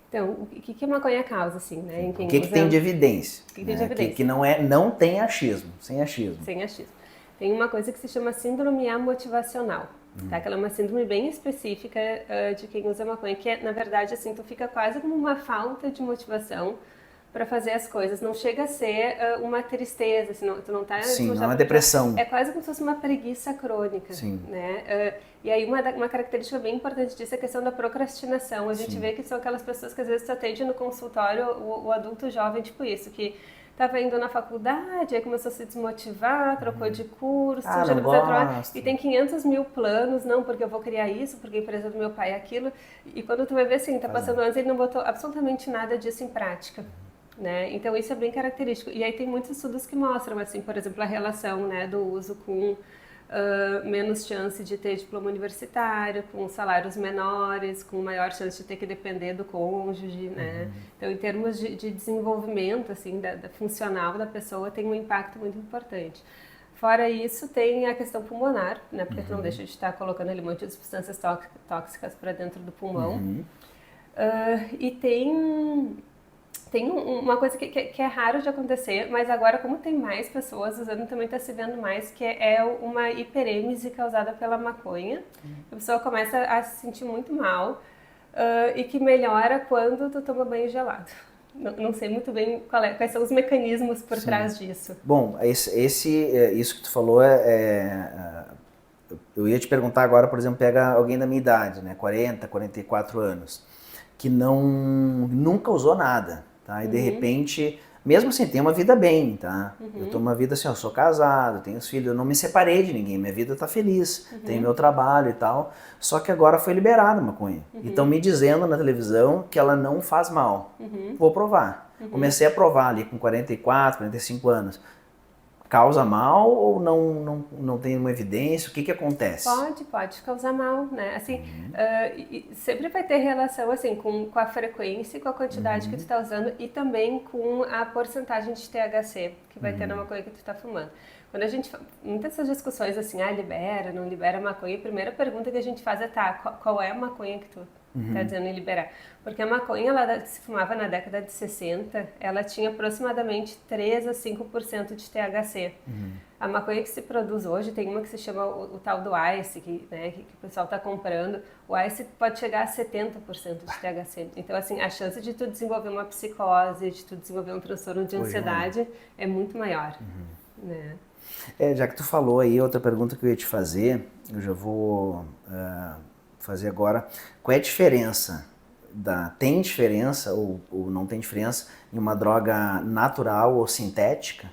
Então, o que a maconha causa, assim, né? O que tem de evidência? O que tem de evidência? Que não tem achismo, sem achismo. Sem achismo. Tem uma coisa que se chama síndrome amotivacional, tá? Que ela é uma síndrome bem específica de quem usa maconha, que é, na verdade, assim, tu fica quase como uma falta de motivação para fazer as coisas. Não chega a ser uma tristeza, assim, tu não tá... Sim, não é uma depressão. É quase como se fosse uma preguiça crônica, né? E aí uma característica bem importante disso é a questão da procrastinação. A gente vê que são aquelas pessoas que às vezes tu atende no consultório, o adulto jovem, tipo isso, que estava indo na faculdade, aí começou a se desmotivar, trocou de curso, Ah, já não não precisa trabalhar, gosto. e tem 500 mil planos, não, porque eu vou criar isso, porque a empresa do meu pai é aquilo, e quando tu vai ver assim, tá passando anos, ele não botou absolutamente nada disso em prática. Né? Então isso é bem característico. E aí tem muitos estudos que mostram, assim, por exemplo, a relação, né, do uso com menos chance de ter diploma universitário, com salários menores, com maior chance de ter que depender do cônjuge, né? Então, em termos de desenvolvimento, assim, da funcional da pessoa, tem um impacto muito importante. Fora isso, tem a questão pulmonar, né? Porque tu não deixa de estar colocando ali um monte de substâncias tóxicas para dentro do pulmão. E tem uma coisa que é raro de acontecer, mas agora, como tem mais pessoas usando, também está se vendo mais, que é uma hiperêmese causada pela maconha. A pessoa começa a se sentir muito mal e que melhora quando tu toma banho gelado. Não sei muito bem quais são os mecanismos por trás disso. Bom, isso que tu falou eu ia te perguntar agora, por exemplo, pega alguém da minha idade, né, 40, 44 anos, que nunca usou nada, tá? E de repente, mesmo assim, tem uma vida bem, tá? Eu tô uma vida assim, eu sou casado, tenho os filhos, eu não me separei de ninguém, minha vida tá feliz, tenho meu trabalho e tal, só que agora foi liberada a maconha. E estão me dizendo na televisão que ela não faz mal. Vou provar. Comecei a provar ali com 44, 45 anos. Causa mal ou não tem uma evidência? O que acontece? Pode causar mal, né? Assim, sempre vai ter relação assim com a frequência e com a quantidade que tu está usando e também com a porcentagem de THC que vai ter na maconha que tu está fumando. Quando a gente, muitas dessas discussões assim, libera, não libera maconha, a primeira pergunta que a gente faz é, qual é a maconha que tu tá dizendo em liberar? Porque a maconha lá que se fumava na década de 60, ela tinha aproximadamente 3 a 5% de THC. A maconha que se produz hoje, tem uma que se chama o tal do Ice, que o pessoal está comprando. O Ice pode chegar a 70% de THC. Então, assim, a chance de tu desenvolver uma psicose, de tu desenvolver um transtorno de ansiedade é muito maior, né? Já que tu falou aí, outra pergunta que eu ia te fazer, eu já vou fazer agora. Qual é a diferença? Tem diferença ou não tem diferença em uma droga natural ou sintética?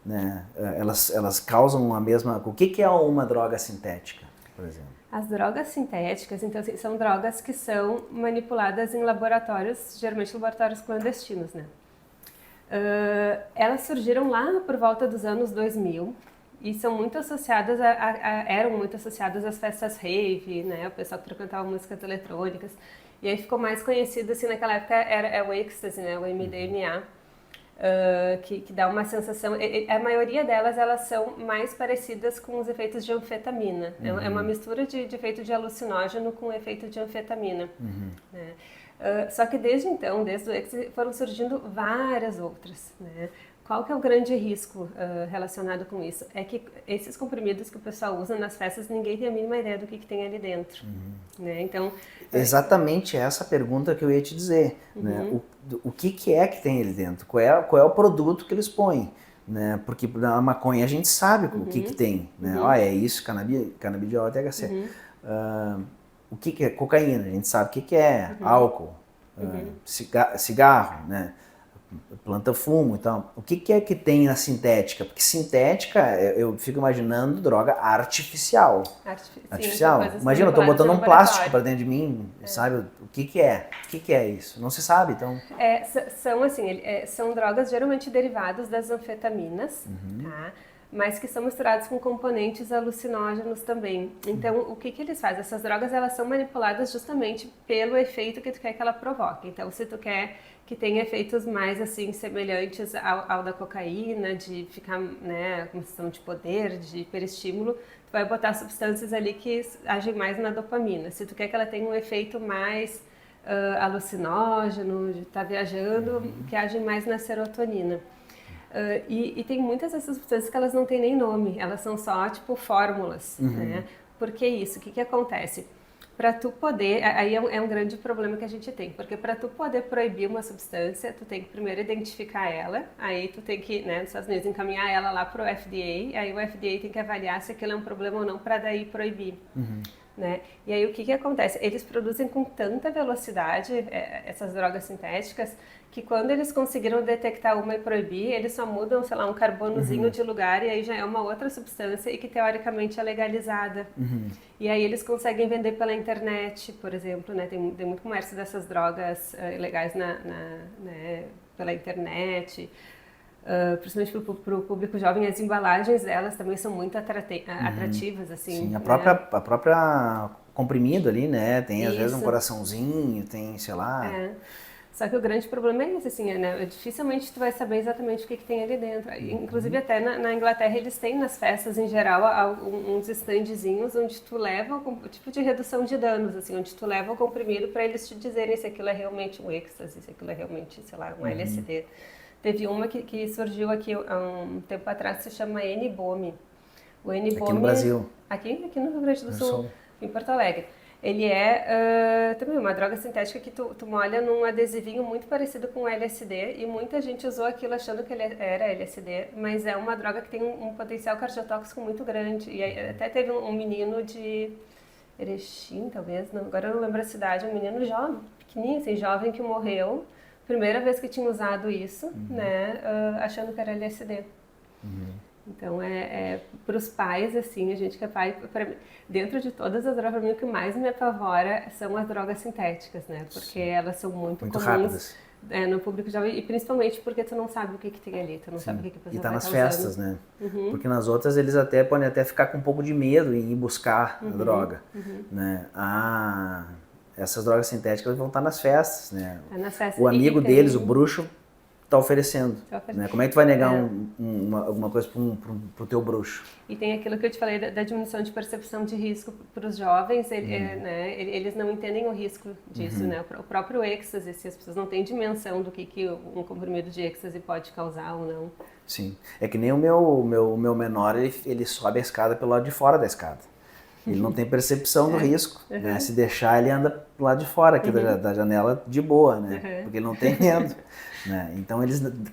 Né? Elas causam a mesma... O que é uma droga sintética, por exemplo? As drogas sintéticas, então, assim, são drogas que são manipuladas em laboratórios, geralmente laboratórios clandestinos, né? Elas surgiram lá por volta dos anos 2000 e são muito associadas eram muito associadas às festas rave, né? O pessoal que frequentava músicas eletrônicas. E aí ficou mais conhecido, assim, naquela época era o ecstasy, né? O MDMA, que dá uma sensação... A maioria delas, elas são mais parecidas com os efeitos de anfetamina. É uma mistura de efeito de alucinógeno com efeito de anfetamina, né? Só que desde então, desde o ecstasy, foram surgindo várias outras, né? Qual que é o grande risco relacionado com isso? É que esses comprimidos que o pessoal usa nas festas, ninguém tem a mínima ideia do que tem ali dentro, né? Então, exatamente essa pergunta que eu ia te dizer, né? O que é que tem ali dentro? Qual é o produto que eles põem? Né? Porque na maconha a gente sabe o que tem, né? É isso, canabidiol, THC. O que é cocaína? A gente sabe o que é álcool, cigarro, né? Planta fumo e tal. O que é que tem na sintética? Porque sintética, eu fico imaginando droga artificial. Artificial. Imagina, eu tô botando um plástico para dentro de mim, sabe? O que é? O que é isso? Não se sabe, então... São assim, são drogas geralmente derivadas das anfetaminas, tá? Mas que são misturados com componentes alucinógenos também. Então, o que eles fazem? Essas drogas, elas são manipuladas justamente pelo efeito que tu quer que ela provoque. Então, se tu quer que tenha efeitos mais, assim, semelhantes ao da cocaína, de ficar, né, com sensação de poder, de hiperestímulo, tu vai botar substâncias ali que agem mais na dopamina. Se tu quer que ela tenha um efeito mais alucinógeno, de estar viajando, que agem mais na serotonina. E tem muitas dessas substâncias que elas não têm nem nome, elas são só, tipo, fórmulas, né? Por que isso? O que acontece? Para tu poder, aí é um grande problema que a gente tem, porque para tu poder proibir uma substância, tu tem que primeiro identificar ela, aí tu tem que, né, nos Estados Unidos, encaminhar ela lá pro FDA, aí o FDA tem que avaliar se aquilo é um problema ou não para daí proibir. né? E aí o que acontece? Eles produzem com tanta velocidade essas drogas sintéticas que quando eles conseguiram detectar uma e proibir, eles só mudam, sei lá, um carbonozinho de lugar e aí já é uma outra substância e que teoricamente é legalizada. E aí eles conseguem vender pela internet, por exemplo, né? Tem muito comércio dessas drogas ilegais né? Pela internet. Principalmente para o público jovem, as embalagens delas também são muito atrativas, assim. Sim, né? a própria comprimido ali, né? Tem às vezes um Isso. coraçãozinho, tem, sei lá... Só que o grande problema é esse, assim, né? Dificilmente tu vai saber exatamente o que tem ali dentro. Inclusive até na Inglaterra eles têm nas festas em geral uns standzinhos onde tu leva o tipo de redução de danos, assim, onde tu leva o comprimido para eles te dizerem se aquilo é realmente um êxtase, se aquilo é realmente, sei lá, um LSD. Teve uma que surgiu aqui há um tempo atrás, se chama N-Bome. O N-Bome... Aqui no Brasil. Aqui no Rio Grande do Sul, em Porto Alegre. Ele é também uma droga sintética que tu molha num adesivinho muito parecido com LSD e muita gente usou aquilo achando que ele era LSD, mas é uma droga que tem um potencial cardiotóxico muito grande. E aí, até teve um menino de Erechim, talvez, não, agora eu não lembro a cidade, um menino jovem, pequenininho, assim, jovem que morreu, primeira vez que tinha usado isso, né, achando que era LSD. Então, para os pais, assim, a gente que é pai, dentro de todas as drogas, o que mais me apavora são as drogas sintéticas, né? Porque elas são muito comuns rápidas. No público jovem, e principalmente porque tu não sabe o que tem ali, tu não sabe o que a pessoa E tá vai nas estar festas, usando. né? Porque nas outras eles até podem até ficar com um pouco de medo em ir buscar a droga, né? Essas drogas sintéticas vão estar nas festas, né? Nas festas. O amigo deles, o bruxo, tá oferecendo. Né? Como é que tu vai negar alguma coisa pro teu bruxo? E tem aquilo que eu te falei da diminuição de percepção de risco para os jovens, né? Eles não entendem o risco disso, né? O próprio êxtase, as pessoas não têm dimensão do que um comprimido de êxtase pode causar ou não. Sim. É que nem o meu menor, ele sobe a escada pelo lado de fora da escada. Ele não tem percepção do risco, né? Se deixar, ele anda do lado de fora aqui da janela de boa, né? Porque ele não tem medo, né? Então,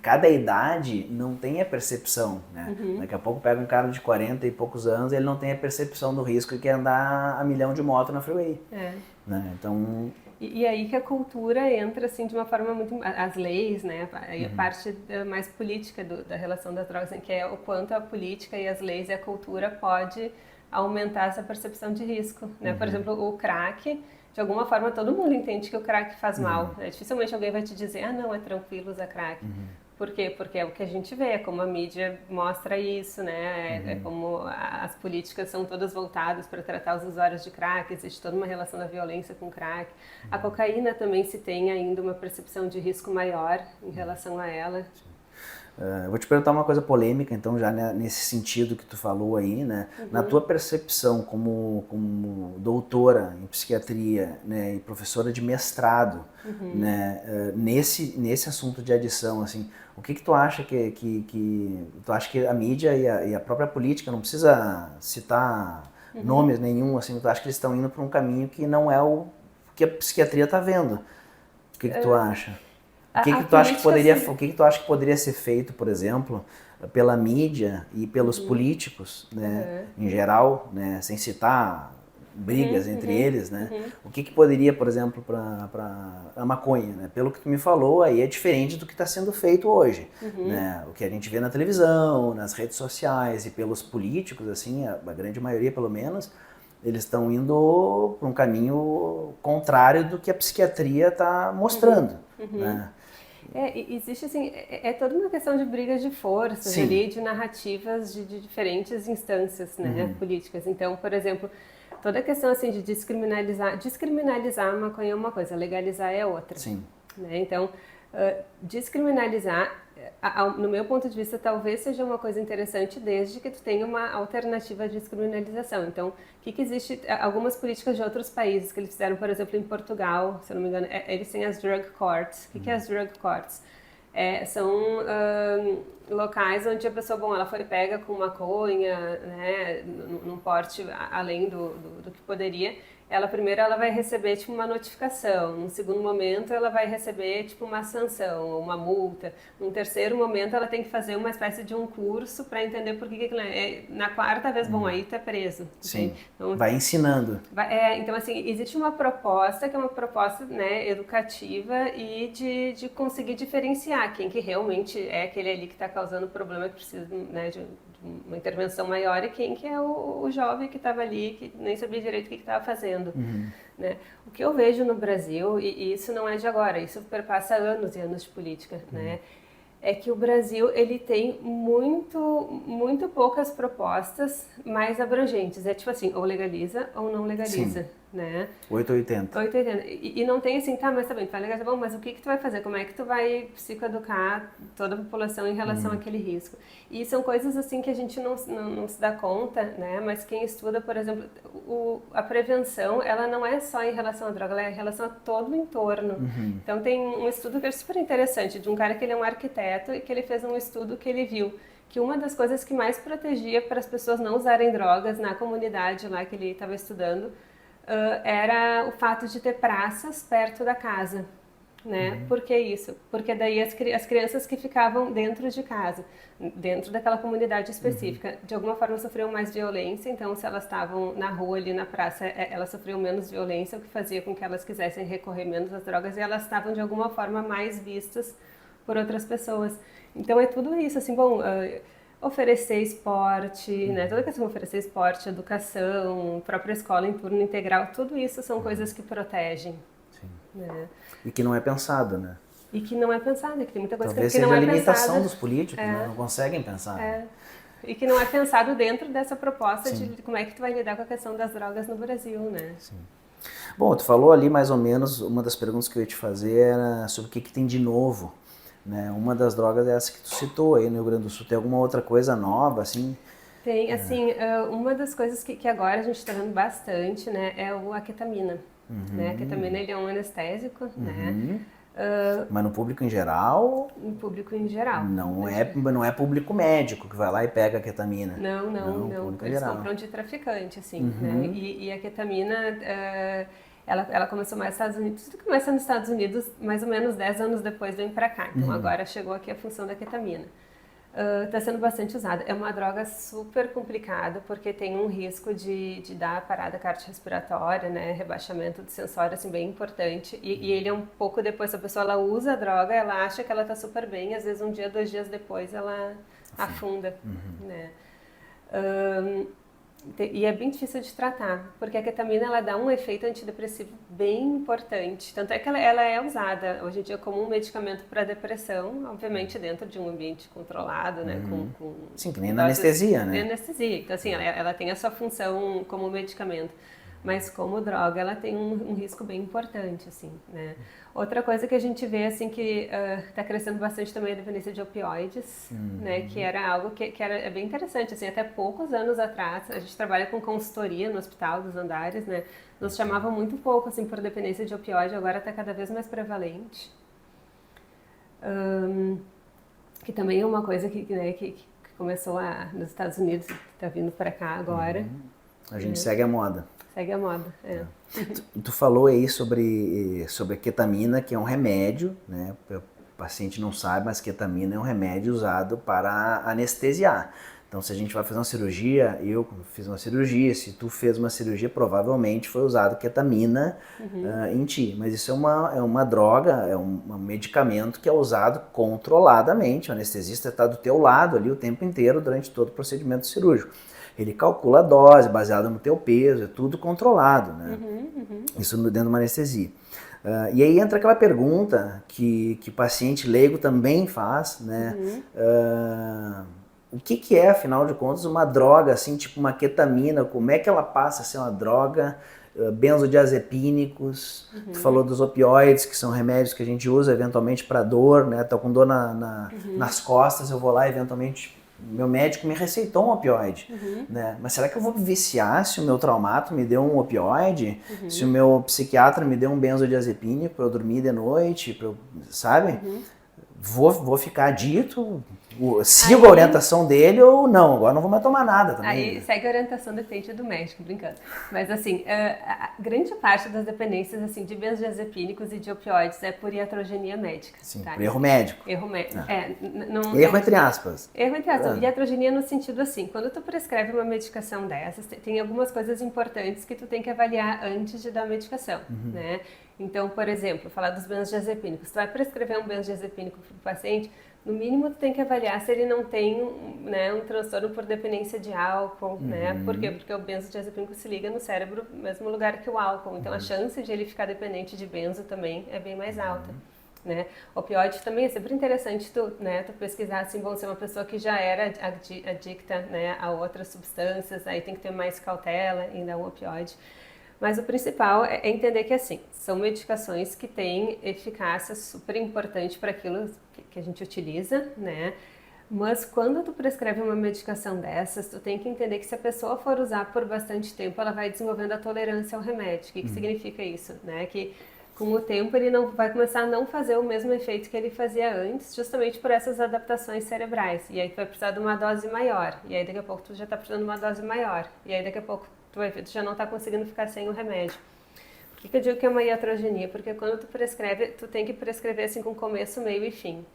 cada idade não tem a percepção, né? Daqui a pouco pega um cara de 40 e poucos anos, ele não tem a percepção do risco que é andar a milhão de moto na freeway, né? Então... E aí que a cultura entra, assim, de uma forma muito... As leis, né? Aí a parte mais política da relação das drogas, que é o quanto a política e as leis e a cultura pode aumentar essa percepção de risco, né? Por exemplo, o crack, de alguma forma todo mundo entende que o crack faz mal, né? Dificilmente alguém vai te dizer, não, é tranquilo usar crack. Por quê? Porque é o que a gente vê, é como a mídia mostra isso, né? É como as políticas são todas voltadas para tratar os usuários de crack, existe toda uma relação da violência com crack. A cocaína também se tem ainda uma percepção de risco maior em relação a ela. Eu vou te perguntar uma coisa polêmica, então, já nesse sentido que tu falou aí, né? Na tua percepção como doutora em psiquiatria, né, e professora de mestrado, né, nesse assunto de adição, assim, o que tu acha tu acha que a mídia e a própria política, não precisa citar nomes nenhum, assim, tu acha que eles estão indo por um caminho que não é o que a psiquiatria está vendo? O que tu acha? O que tu acha que poderia ser feito, por exemplo, pela mídia e pelos políticos, né, em geral, né, sem citar brigas entre eles, né? O que poderia, por exemplo, para a maconha, né? Pelo que tu me falou, aí é diferente do que está sendo feito hoje, né? O que a gente vê na televisão, nas redes sociais e pelos políticos, assim, a grande maioria, pelo menos, eles estão indo para um caminho contrário do que a psiquiatria está mostrando, né? Existe assim, toda uma questão de brigas de forças ali, de narrativas de diferentes instâncias, né, políticas. Então, por exemplo, toda a questão assim de descriminalizar a maconha é uma coisa, legalizar é outra. Sim. Né? Então, descriminalizar, no meu ponto de vista, talvez seja uma coisa interessante desde que tu tenha uma alternativa de descriminalização. Então, o que existe? Algumas políticas de outros países que eles fizeram, por exemplo, em Portugal, se eu não me engano, eles têm as drug courts. O que é as drug courts? São locais onde a pessoa, bom, ela foi pega com maconha, né, num porte além do que poderia, primeiro ela vai receber tipo uma notificação, num segundo momento ela vai receber tipo uma sanção, uma multa, num terceiro momento ela tem que fazer uma espécie de um curso para entender por que na quarta vez, bom, aí tu é preso. Sim, então, vai ensinando. Então assim, existe uma proposta que é uma proposta, né, educativa e de conseguir diferenciar quem que realmente é aquele ali que está causando problema, que precisa, né, de uma intervenção maior, e quem que é o jovem que estava ali, que nem sabia direito o que estava fazendo. Né? O que eu vejo no Brasil, e isso não é de agora, isso perpassa anos e anos de política, né? É que o Brasil ele tem muito poucas propostas mais abrangentes. É tipo assim, ou legaliza ou não legaliza. Sim. Né? 880. 880. E não tem assim, tá, mas tá bem, tu vai legalizar, bom, mas o que tu vai fazer? Como é que tu vai psicoeducar toda a população em relação àquele risco? E são coisas assim que a gente não se dá conta, né? Mas quem estuda, por exemplo, a prevenção, ela não é só em relação à droga, ela é em relação a todo o entorno. Então tem um estudo que é super interessante, de um cara que ele é um arquiteto e que ele fez um estudo que ele viu que uma das coisas que mais protegia para as pessoas não usarem drogas na comunidade lá que ele estava estudando era o fato de ter praças perto da casa, né? Por que isso? Porque daí as crianças que ficavam dentro de casa, dentro daquela comunidade específica, de alguma forma sofriam mais violência, então se elas estavam na rua ali na praça, elas sofriam menos violência, o que fazia com que elas quisessem recorrer menos às drogas, e elas estavam de alguma forma mais vistas por outras pessoas. Então é tudo isso, assim, bom... oferecer esporte, né? Toda questão de oferecer esporte, educação, própria escola em turno integral, tudo isso são coisas que protegem. Sim. Né? E que não é pensado, né? E que não é pensado, que tem muita coisa talvez que não é pensada. Talvez seja a limitação dos políticos, né? Não conseguem pensar. Né? E que não é pensado dentro dessa proposta de como é que tu vai lidar com a questão das drogas no Brasil, né? Sim. Bom, tu falou ali mais ou menos, uma das perguntas que eu ia te fazer era sobre o que tem de novo. Né? Uma das drogas é essa que tu citou aí no Rio Grande do Sul. Tem alguma outra coisa nova, assim? Tem, assim, uma das coisas que agora a gente está vendo bastante, né, é a ketamina. Né? A ketamina ele é um anestésico, né? Mas no público em geral? No público em geral. Não é público médico que vai lá e pega a ketamina. Não. Eles compram de traficante, assim, né? E a ketamina... Ela começou mais nos Estados Unidos, tudo começa nos Estados Unidos, mais ou menos 10 anos depois vem pra cá. Então agora chegou aqui a função da ketamina. Está sendo bastante usada. É uma droga super complicada, porque tem um risco de dar parada cardiorrespiratória, né? Rebaixamento de sensório, assim, bem importante. E ele é um pouco depois, se a pessoa ela usa a droga, ela acha que ela está super bem, às vezes um dia, 2 dias depois ela afunda, né? E é bem difícil de tratar, porque a ketamina ela dá um efeito antidepressivo bem importante. Tanto é que ela é usada hoje em dia como um medicamento para depressão, obviamente dentro de um ambiente controlado, né? Sim, que nem na anestesia, né? Anestesia. Então, assim, ela tem a sua função como medicamento. Mas como droga, ela tem um risco bem importante, assim, né? Outra coisa que a gente vê, assim, que está crescendo bastante também é a dependência de opioides, né? Que era algo que é bem interessante, assim, até poucos anos atrás, a gente trabalha com consultoria no Hospital dos Andares, né? Nos chamavam muito pouco, assim, por dependência de opioide, agora está cada vez mais prevalente. Que também é uma coisa que começou nos Estados Unidos, que está vindo para cá agora. A gente segue a moda. Segue a moda, Tu falou aí sobre a ketamina, que é um remédio, né? O paciente não sabe, mas ketamina é um remédio usado para anestesiar. Então, se a gente vai fazer uma cirurgia, eu fiz uma cirurgia, se tu fez uma cirurgia, provavelmente foi usado ketamina em ti. Mas isso é uma droga, é um medicamento que é usado controladamente. O anestesista está do teu lado ali o tempo inteiro durante todo o procedimento cirúrgico. Ele calcula a dose baseada no teu peso, é tudo controlado, né? Isso dentro de uma anestesia. E aí entra aquela pergunta que o paciente leigo também faz, né? O que é, afinal de contas, uma droga, assim, tipo uma ketamina? Como é que ela passa a ser uma droga? Benzodiazepínicos, tu falou dos opioides, que são remédios que a gente usa eventualmente para dor, né? Tô com dor nas costas, eu vou lá eventualmente... Meu médico me receitou um opioide, né? Mas será que eu vou me viciar se o meu traumato me deu um opioide? Se o meu psiquiatra me deu um benzodiazepínico para eu dormir de noite, sabe? Vou ficar adito, Sigo a orientação dele ou não, agora não vou mais tomar nada também. Aí segue a orientação, depende do médico, brincando. Mas assim, a grande parte das dependências assim, de benzodiazepínicos e de opioides é por iatrogenia médica. Sim, tá? por erro médico. Erro médico. Erro entre aspas. Erro entre aspas. Iatrogenia no sentido assim, quando tu prescreve uma medicação dessas, tem algumas coisas importantes que tu tem que avaliar antes de dar a medicação, né? Então, por exemplo, falar dos benzodiazepínicos. Tu vai prescrever um benzodiazepínico para o paciente, no mínimo tu tem que avaliar se ele não tem, né, um transtorno por dependência de álcool, né? Por quê? Porque o benzodiazepínico se liga no cérebro no mesmo lugar que o álcool. Então, a chance de ele ficar dependente de benzo também é bem mais alta. Né? Opioide também é sempre interessante tu pesquisar assim, bom, se é uma pessoa que já era adicta, né, a outras substâncias, aí tem que ter mais cautela em dar um opioide. Mas o principal é entender que assim, são medicações que têm eficácia super importante para aquilo que a gente utiliza, né? Mas quando tu prescreve uma medicação dessas, tu tem que entender que se a pessoa for usar por bastante tempo, ela vai desenvolvendo a tolerância ao remédio. O que significa isso? Né? Que com o tempo ele não vai começar a não fazer o mesmo efeito que ele fazia antes, justamente por essas adaptações cerebrais. E aí tu vai precisar de uma dose maior. E aí daqui a pouco tu já está precisando de uma dose maior. E aí daqui a pouco tu já não está conseguindo ficar sem o remédio. Por que eu digo que é uma iatrogenia? Porque quando tu prescreve, tu tem que prescrever assim com começo, meio e fim.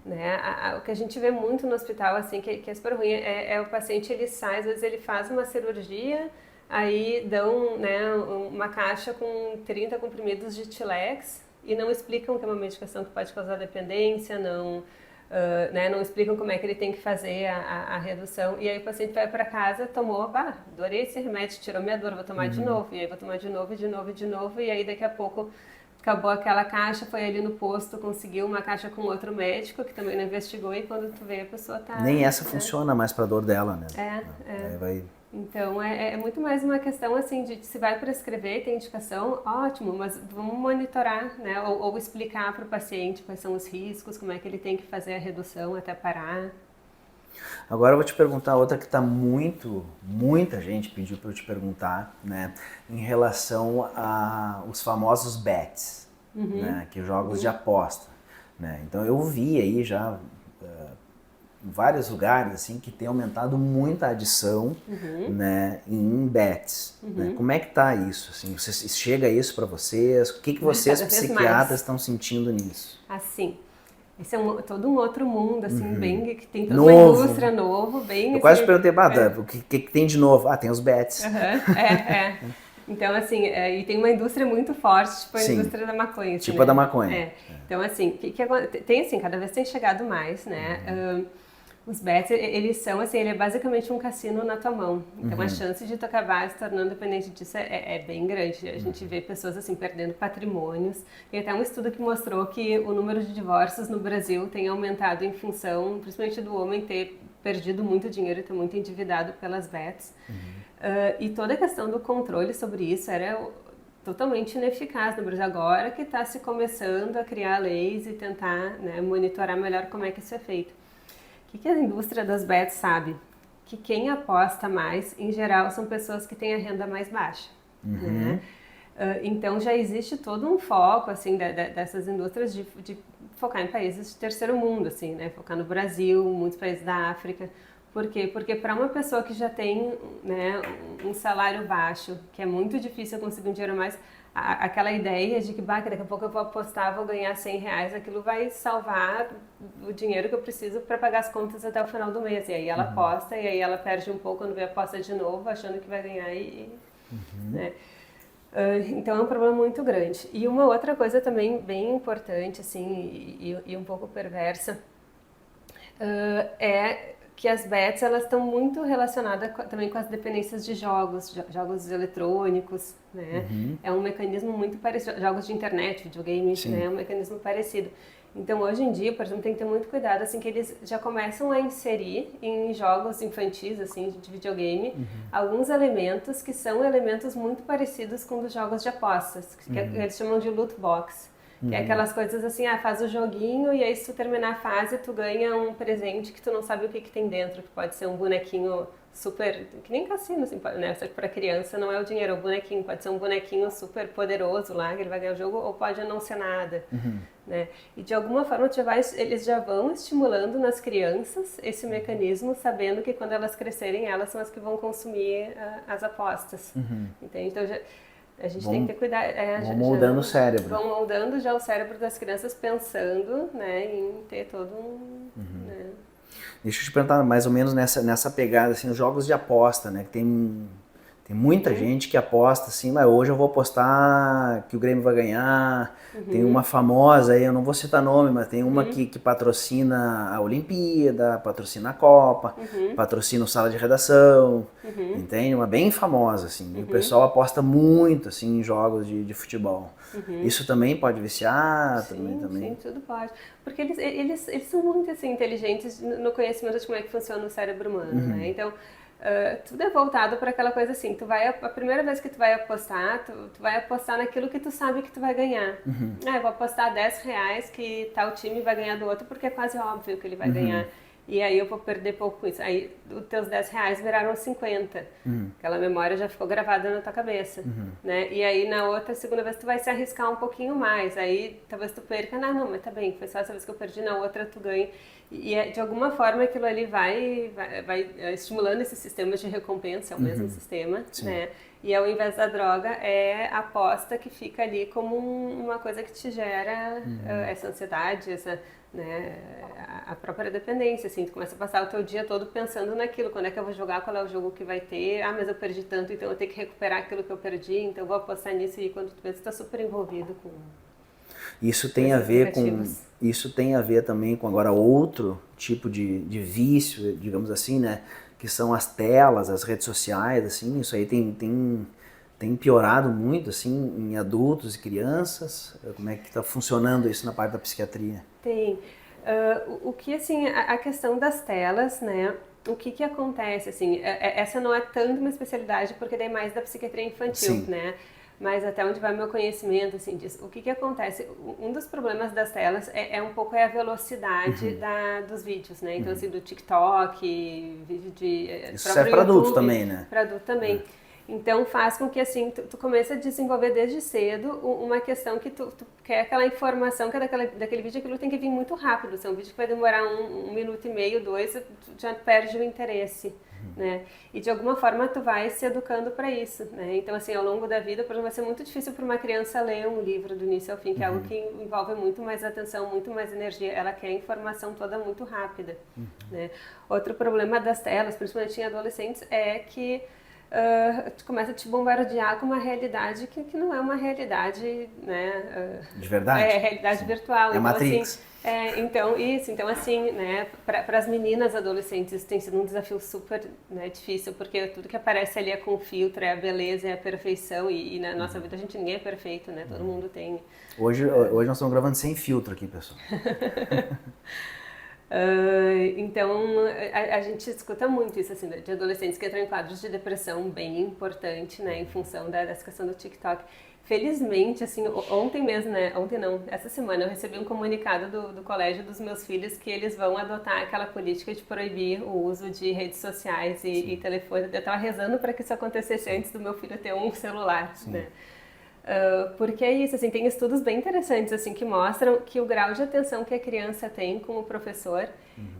Né? O que a gente vê muito no hospital, assim, que é super ruim, é o paciente, ele sai, às vezes ele faz uma cirurgia, aí dão, né, uma caixa com 30 comprimidos de Tilex e não explicam que é uma medicação que pode causar dependência, né, não explicam como é que ele tem que fazer a redução. E aí o paciente vai para casa, tomou, adorei esse remédio, tirou minha dor, vou tomar de novo. E aí vou tomar de novo, de novo, de novo. E aí daqui a pouco acabou aquela caixa, foi ali no posto, conseguiu uma caixa com outro médico que também não investigou. E quando tu vê, a pessoa tá... Nem essa funciona mais para dor dela, né? Aí vai... Então, é muito mais uma questão, assim, de se vai prescrever, tem indicação, ótimo, mas vamos monitorar, né, ou explicar para o paciente quais são os riscos, como é que ele tem que fazer a redução até parar. Agora eu vou te perguntar outra que muita gente pediu para eu te perguntar, né, em relação aos famosos bets, né, que jogos de aposta, né. Então eu vi aí já... em vários lugares assim que tem aumentado muito a adição, né, em bets. Né? Como é que tá isso? Assim, chega isso para vocês? O que vocês psiquiatras estão sentindo nisso? Assim, esse é todo um outro mundo, assim, bem que tem toda novo. Uma indústria novo, bem. Eu quase perguntei, o que tem de novo? Tem os bets. Então, assim, e tem uma indústria muito forte, tipo a indústria da maconha. Assim, tipo a da maconha. Então, assim, tem assim, cada vez tem chegado mais, né? Os bets, eles são, assim, ele é basicamente um cassino na tua mão. Então, a chance de tu acabar se tornando dependente disso é bem grande. A gente vê pessoas, assim, perdendo patrimônios. Tem até um estudo que mostrou que o número de divórcios no Brasil tem aumentado em função, principalmente do homem ter perdido muito dinheiro e ter muito endividado pelas bets. E toda a questão do controle sobre isso era totalmente ineficaz no Brasil. Agora que está se começando a criar leis e tentar, né, monitorar melhor como é que isso é feito. O que a indústria das bets sabe? Que quem aposta mais, em geral, são pessoas que têm a renda mais baixa. Né? Então já existe todo um foco assim, dessas indústrias de focar em países de terceiro mundo, assim, né? Focar no Brasil, muitos países da África. Por quê? Porque para uma pessoa que já tem, né, um salário baixo, que é muito difícil conseguir um dinheiro mais, aquela ideia de que daqui a pouco eu vou apostar, vou ganhar R$100, aquilo vai salvar o dinheiro que eu preciso para pagar as contas até o final do mês. E aí ela aposta, e aí ela perde um pouco quando vê a aposta de novo, achando que vai ganhar. Né? Então é um problema muito grande. E uma outra coisa também bem importante, assim, e um pouco perversa, é que as bets, elas estão muito relacionadas também com as dependências de jogos eletrônicos, né? É um mecanismo muito parecido, jogos de internet, videogames, né? É um mecanismo parecido. Então, hoje em dia, por exemplo, tem que ter muito cuidado, assim, que eles já começam a inserir em jogos infantis, assim, de videogame, alguns elementos que são elementos muito parecidos com os jogos de apostas, que eles chamam de loot box. Que é aquelas coisas assim, faz o joguinho e aí se tu terminar a fase, tu ganha um presente que tu não sabe o que tem dentro, que pode ser um bonequinho super, que nem cassino, assim, né? Só que pra criança não é o dinheiro, é o bonequinho. Pode ser um bonequinho super poderoso lá, que ele vai ganhar o jogo, ou pode não ser nada, né? E de alguma forma eles já vão estimulando nas crianças esse mecanismo, sabendo que quando elas crescerem, elas são as que vão consumir as apostas. Entende? Então, a gente tem que ter cuidado. Vão moldando o cérebro. Vão moldando já o cérebro das crianças pensando, né, em ter todo né. Deixa eu te perguntar mais ou menos nessa pegada, assim, os jogos de aposta, né? Tem muita gente que aposta assim, mas hoje eu vou apostar que o Grêmio vai ganhar. Tem uma famosa aí, eu não vou citar nome, mas tem uma que patrocina a Olimpíada, patrocina a Copa, patrocina o Sala de Redação, entende? Uma bem famosa, assim. E o pessoal aposta muito, assim, em jogos de futebol. Isso também pode viciar? Sim, também. sim, tudo pode. Porque eles são muito, assim, inteligentes no conhecimento de como é que funciona o cérebro humano, né? Então, tudo é voltado para aquela coisa assim, a primeira vez que tu vai apostar, tu vai apostar naquilo que tu sabe que tu vai ganhar. Eu vou apostar R$10 que tal time vai ganhar do outro, porque é quase óbvio que ele vai ganhar. E aí eu vou perder pouco com isso. Aí os teus R$10 viraram 50. Aquela memória já ficou gravada na tua cabeça, né? E aí na outra, segunda vez, tu vai se arriscar um pouquinho mais. Aí talvez tu perca, não, mas tá bem, foi só essa vez que eu perdi, na outra tu ganha. E de alguma forma aquilo ali vai estimulando esses sistemas de recompensa, é o mesmo sistema, né? E ao invés da droga, é a aposta que fica ali como uma coisa que te gera essa ansiedade, né, a própria dependência, assim, tu começa a passar o teu dia todo pensando naquilo, quando é que eu vou jogar, qual é o jogo que vai ter, mas eu perdi tanto, então eu tenho que recuperar aquilo que eu perdi, então eu vou apostar nisso, e quando tu pensa, tu tá super envolvido com isso tem a ver também com agora outro tipo de vício, digamos assim, né, que são as telas, as redes sociais, assim, isso aí tem piorado muito, assim, em adultos e crianças. Como é que está funcionando isso na parte da psiquiatria? Tem. O que, assim, a questão das telas, né? O que acontece, assim, essa não é tanto uma especialidade, porque daí é mais da psiquiatria infantil, né? Mas até onde vai meu conhecimento, assim, disso. O que acontece? Um dos problemas das telas é um pouco a velocidade dos vídeos, né? Então, assim, do TikTok, vídeo de... Isso serve para adulto também, né? Para adulto também. Então faz com que assim tu comece a desenvolver desde cedo uma questão que tu quer aquela informação que é daquele vídeo, aquilo tem que vir muito rápido. Se é um vídeo que vai demorar um minuto e meio, 2, tu já perde o interesse, né? E de alguma forma tu vai se educando para isso, né? Então assim, ao longo da vida, por exemplo, vai ser muito difícil para uma criança ler um livro do início ao fim, que é algo que envolve muito mais atenção, muito mais energia. Ela quer a informação toda muito rápida, né? Outro problema das telas, principalmente em adolescentes, é que tu começa a te bombardear com uma realidade que não é uma realidade, né? De verdade? É realidade virtual. É então, Matrix. Assim, então assim, né? Para as meninas adolescentes isso tem sido um desafio super, né, difícil, porque tudo que aparece ali é com filtro, é a beleza, é a perfeição, e na nossa vida ninguém é perfeito, né? Todo mundo tem. Hoje nós estamos gravando sem filtro aqui, pessoal. Então a gente escuta muito isso, assim, de adolescentes que entram em quadros de depressão bem importante, né, em função dessa questão do TikTok. Felizmente, assim, ontem mesmo, né, ontem não, essa semana eu recebi um comunicado do colégio dos meus filhos que eles vão adotar aquela política de proibir o uso de redes sociais e telefone. Eu estava rezando para que isso acontecesse antes do meu filho ter um celular, né. Porque é isso, assim, tem estudos bem interessantes assim, que mostram que o grau de atenção que a criança tem com o professor,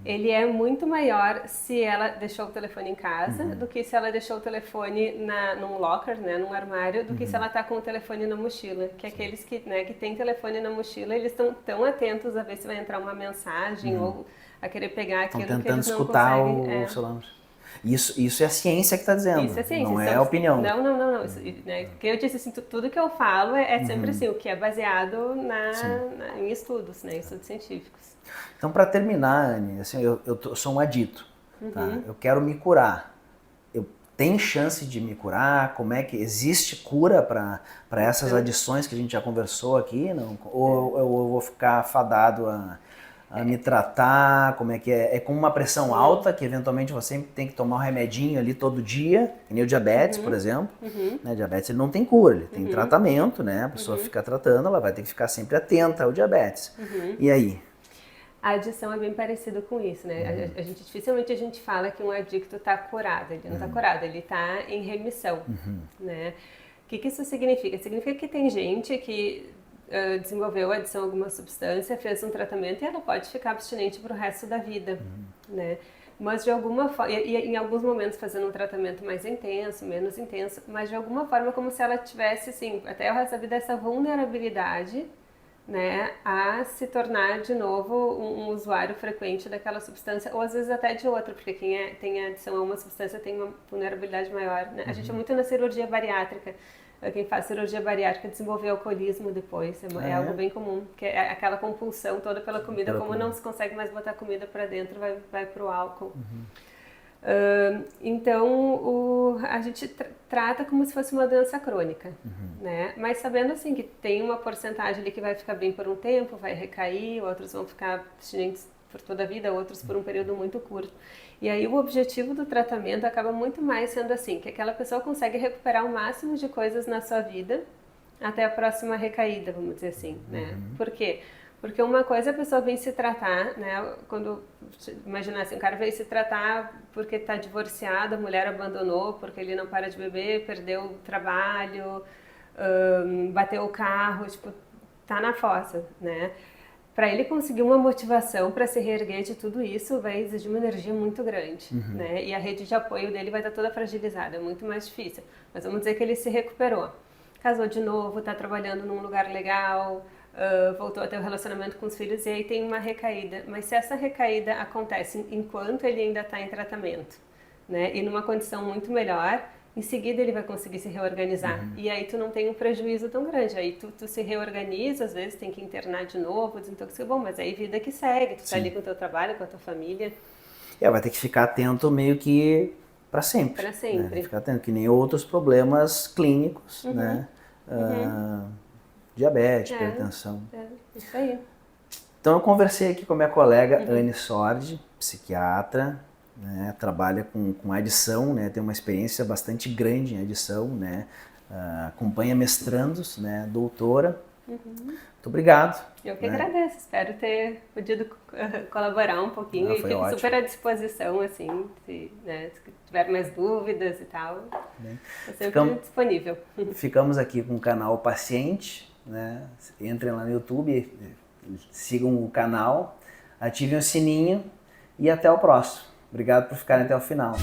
ele é muito maior se ela deixou o telefone em casa do que se ela deixou o telefone num locker, né, num armário, do que se ela está com o telefone na mochila. Que aqueles que têm telefone na mochila, eles estão tão atentos a ver se vai entrar uma mensagem ou a querer pegar aquilo que eles não conseguem. Estão tentando escutar o celular. Isso é a ciência que está dizendo, isso é ciência, não é a opinião. Não. Isso, né, que eu disse assim, tudo que eu falo é sempre assim, o que é baseado em estudos, né, estudos científicos. Então, para terminar, Anny, assim, eu sou um adito, tá? Eu quero me curar. Tem chance de me curar? Como é que existe cura para essas adições que a gente já conversou aqui? Não? Ou eu vou ficar fadado a me tratar, como é que é? É com uma pressão alta, que eventualmente você tem que tomar um remedinho ali todo dia, que nem o diabetes, por exemplo. Né? Diabetes ele não tem cura, ele tem tratamento, né? A pessoa fica tratando, ela vai ter que ficar sempre atenta ao diabetes. E aí? A adição é bem parecida com isso, né? Dificilmente a gente fala que um adicto está curado, ele não está curado, ele está em remissão, né? O que isso significa? Significa que tem gente que desenvolveu a adição a alguma substância, fez um tratamento e ela pode ficar abstinente para o resto da vida, né? Mas de alguma forma, e em alguns momentos fazendo um tratamento mais intenso, menos intenso, mas de alguma forma como se ela tivesse, assim, até o resto da vida essa vulnerabilidade, né, a se tornar de novo um usuário frequente daquela substância, ou às vezes até de outra, porque quem tem adição a uma substância tem uma vulnerabilidade maior, né? A gente é muito na cirurgia bariátrica. Quem faz cirurgia bariátrica desenvolve alcoolismo depois, é algo bem comum, que é aquela compulsão toda pela comida, como não se consegue mais botar comida para dentro, vai para o álcool. Então, a gente trata como se fosse uma doença crônica, né? Mas sabendo assim que tem uma porcentagem ali que vai ficar bem por um tempo, vai recair, outros vão ficar abstinentes por toda a vida, outros por um período muito curto. E aí o objetivo do tratamento acaba muito mais sendo assim, que aquela pessoa consegue recuperar o máximo de coisas na sua vida até a próxima recaída, vamos dizer assim, né? Por quê? Porque uma coisa a pessoa vem se tratar, né? Quando, imagina assim, o cara veio se tratar porque está divorciado, a mulher abandonou, porque ele não para de beber, perdeu o trabalho, bateu o carro, tipo, tá na fossa, né? Para ele conseguir uma motivação para se reerguer de tudo isso, vai exigir uma energia muito grande, né? E a rede de apoio dele vai estar toda fragilizada, é muito mais difícil. Mas vamos dizer que ele se recuperou, casou de novo, está trabalhando num lugar legal, voltou a ter um relacionamento com os filhos e aí tem uma recaída. Mas se essa recaída acontece enquanto ele ainda está em tratamento, né, e numa condição muito melhor, em seguida ele vai conseguir se reorganizar. E aí tu não tem um prejuízo tão grande. Aí tu se reorganiza, às vezes tem que internar de novo, desintoxicar. Bom, mas aí vida que segue. Tu tá ali com o teu trabalho, com a tua família. Vai ter que ficar atento meio que para sempre. Para sempre. Né? Ficar atento, que nem outros problemas clínicos, né? Diabetes, hipertensão. Isso aí. Então eu conversei aqui com a minha colega Anne Sordi, psiquiatra, né, trabalha com adição, né, tem uma experiência bastante grande em adição, né, acompanha mestrandos, né, doutora. Muito obrigado. Eu que agradeço, espero ter podido colaborar um pouquinho e fico super à disposição, assim, se tiver mais dúvidas e tal, estou sempre disponível. Ficamos aqui com o canal Paciente, né, entrem lá no YouTube, sigam o canal, ativem o sininho e até o próximo. Obrigado por ficarem até o final.